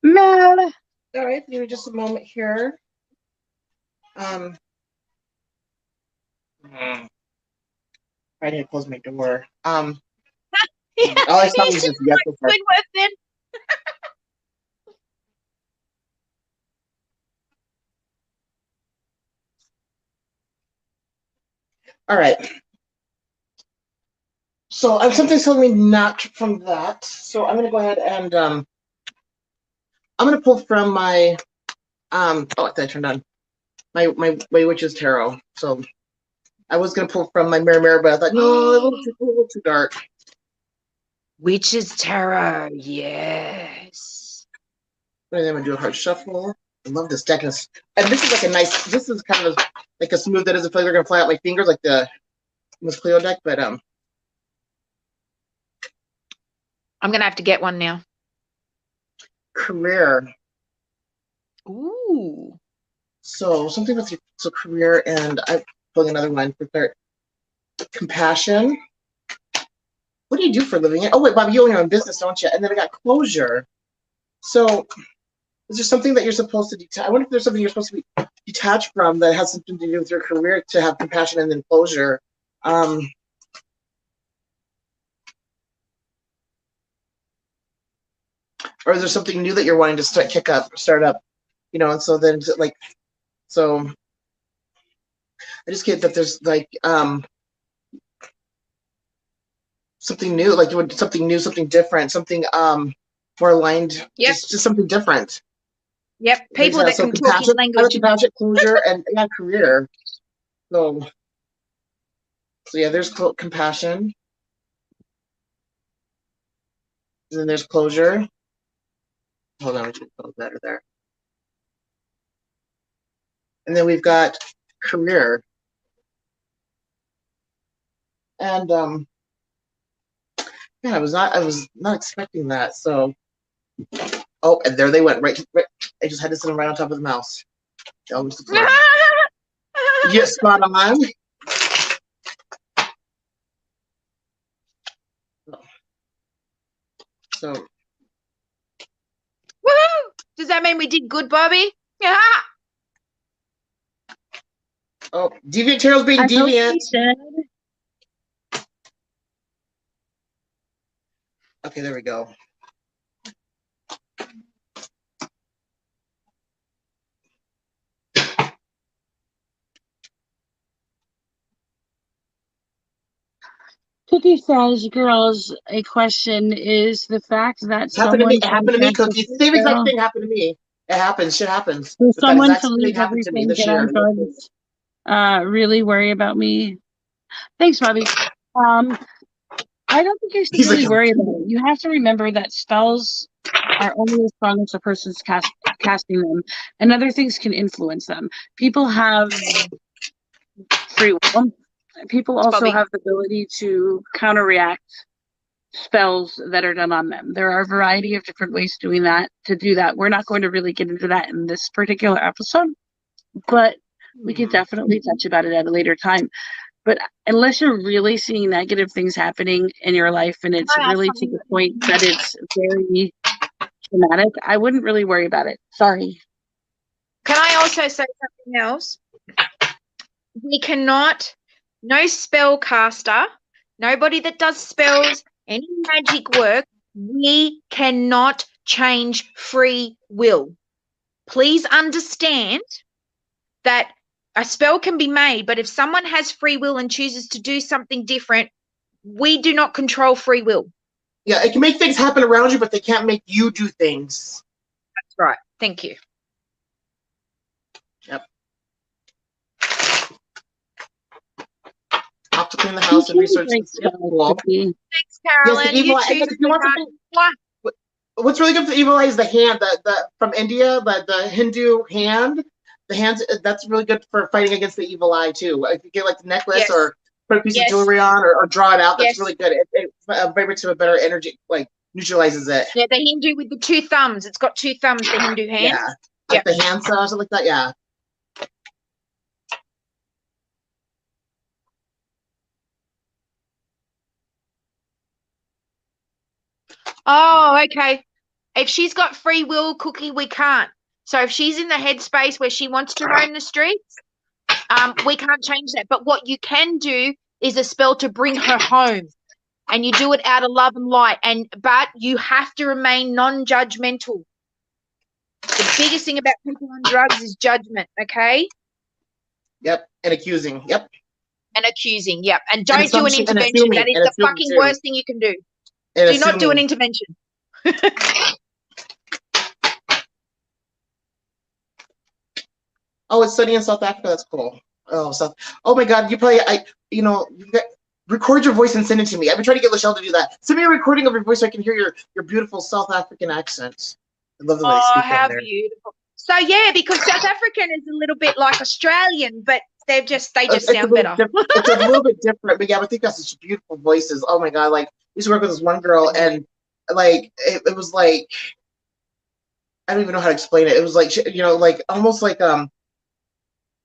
Mel. All right, give me just a moment here. I need to close my door. Yeah, all I saw was just yes. Good then. All right. So something's telling me not from that. So I'm going to go ahead and I'm going to pull from my oh, I turned on my Witch's Tarot. So I was going to pull from my Mirror, but I thought no, a little too dark. Witch's Tarot, yes. And then I'm going to do a hard shuffle. I love this deck, and this is like a nice. This is kind of like a smooth that doesn't feel like they're going to fly out my fingers like the Miss Cleo deck, but I'm going to have to get one now. Career. Ooh. So something with your career, and I'm pulling another one for third. Compassion. What do you do for a living? Oh wait, Bob, you own your own business, don't you? And then I got closure. So is there something that you're supposed to detach? I wonder if there's something you're supposed to be detached from that has something to do with your career to have compassion and then closure. Or is there something new that you're wanting to start up, and so then like, so I just get that there's like, something new, like doing something new, something different, something more aligned, Yep. just something different. Yep. People that can talk his I like language. compassion, closure, and career. So yeah, there's compassion. And then there's closure. Hold on, we should go better there. And then we've got career. And yeah, I was not expecting that. So oh, and there they went. Right. I just had to sit them right on top of the mouse. Yes, spot on. So Woohoo! Does that mean we did good, Bobby? Yeah. oh, deviant tarot's being deviant. Okay, there we go. Cookie says, girls, a question is the fact that It happened to me. someone It happened to me, Cookie. Same exact thing happened to me. It happens. Shit happens. for But that someone exact to thing leave happened to me everything, this get year. on drugs, really worry about me. Thanks, Bobby. I don't think you should He's really like, worry about it. You have to remember that spells are only as strong as the person's casting them, and other things can influence them. People have free will. People also Bobby. have the ability to counteract spells that are done on them. There are a variety of different ways to do that. We're not going to really get into that in this particular episode, but we could definitely touch about it at a later time. But unless you're really seeing negative things happening in your life and it's really to the point that it's very traumatic, I wouldn't really worry about it. Sorry. Can I also say something else? We cannot, no spellcaster, nobody that does spells, any magic work, we cannot change free will. Please understand that a spell can be made, but if someone has free will and chooses to do something different, we do not control free will. yeah, it can make things happen around you, but they can't make you do things. That's right. Thank you. Yep. Have to clean the house and research this. Cool. Thanks, Carolyn. Yes, the evil eye. What's really good for the evil eye is the hand, the from India, the Hindu hand. The hands, that's really good for fighting against the evil eye too. If you get like the necklace or put a piece of jewelry on or draw it out, that's really good. It vibrates to a better energy, like neutralizes it. Yeah, the Hindu with the two thumbs. It's got two thumbs, the Hindu hand. Yeah, like the hand saw, something like that. Yeah. Oh, okay. If she's got free will, Cookie, we can't. So if she's in the headspace where she wants to roam the streets, we can't change that. But what you can do is a spell to bring her home, and you do it out of love and light. But you have to remain non-judgmental. The biggest thing about people on drugs is judgment. Okay. Yep, and accusing. Yep. And accusing. Yep. And don't do an intervention. That is the fucking worst thing you can do. Do not do an intervention. Oh, it's sunny in South Africa. That's cool. Oh my God, you probably record your voice and send it to me. I've been trying to get Lachelle to do that. Send me a recording of your voice so I can hear your beautiful South African accent. I love the way they speak how there. beautiful. So yeah, because South African is a little bit like Australian, but they just sound better. It's a little bit different, but yeah, I think that's such beautiful voices. Oh my God, like I used to work with this one girl, and like it was like I don't even know how to explain it. It was like like almost like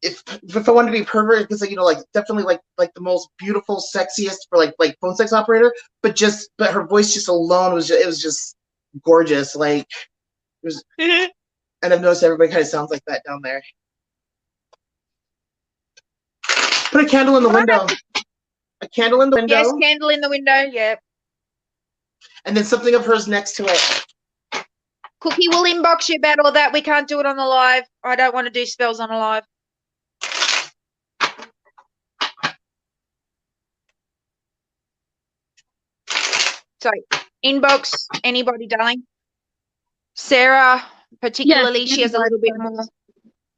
if I wanted to be pervert, because like definitely like the most beautiful, sexiest for like phone sex operator, but her voice just alone was just gorgeous. Like it was, and I've noticed everybody kind of sounds like that down there. Put a candle in the window. A candle in the window. Yes, candle in the window. Yeah. And then something of hers next to it. Cookie will inbox you about all that. We can't do it on the live. I don't want to do spells on a live. So inbox anybody, darling. Sarah, particularly, she has a little bit more.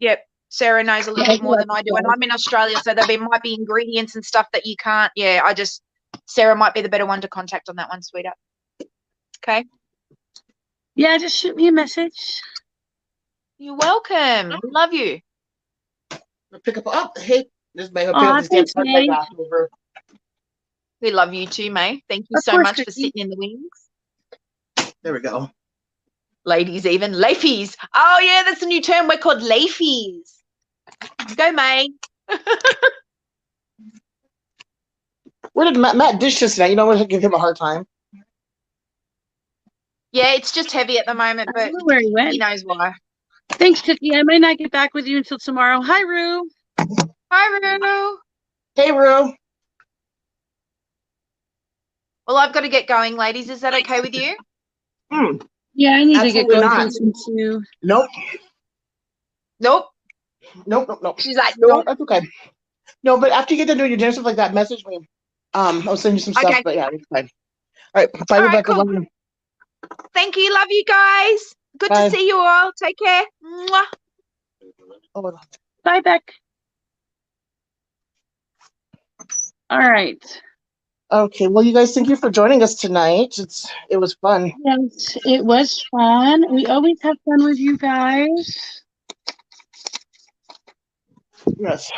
Yep. Sarah knows a little bit more than I do. And I'm in Australia, so there might be ingredients and stuff that you can't. Yeah, Sarah might be the better one to contact on that one, sweetheart. Okay. Yeah, just shoot me a message. You're welcome. Love you. Pick up. Oh, hey, this may pick up this damn card I got over. We love you too, May. Thank you so much for sitting in the wings. There we go. Ladies, even laifies. Oh yeah, that's a new term. We're called laifies. Go, May. Where did Matt dish this tonight? You know, I'm gonna give him a hard time. Yeah, it's just heavy at the moment, but where he went. He knows why. Thanks, Cookie. I might not get back with you until tomorrow. Hi, Rue. Hi, Rue. Hey, Rue. Well, I've got to get going, ladies. Is that okay with you? Yeah, I need to get going not. too. Nope. She's like, no, that's okay. No, but after you get done doing your dinner stuff like that, message me. I'll send you some stuff. But yeah, it's fine. All right, bye, Rebecca. Cool. Love you. Thank you. Love you guys. Good Bye. to see you all. Take care. Mwah. Oh, bye, Beck. All right. Okay. Well, you guys, thank you for joining us tonight. It was fun. Yes, it was fun. We always have fun with you guys. Yes.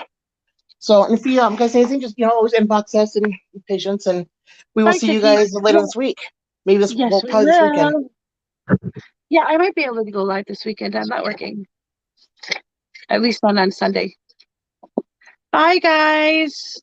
So if you guys anything, just always inbox us and patience, and we will see you guys later this week. Maybe this weekend. Yeah, I might be able to go live this weekend. I'm not working. At least not on Sunday. Bye, guys.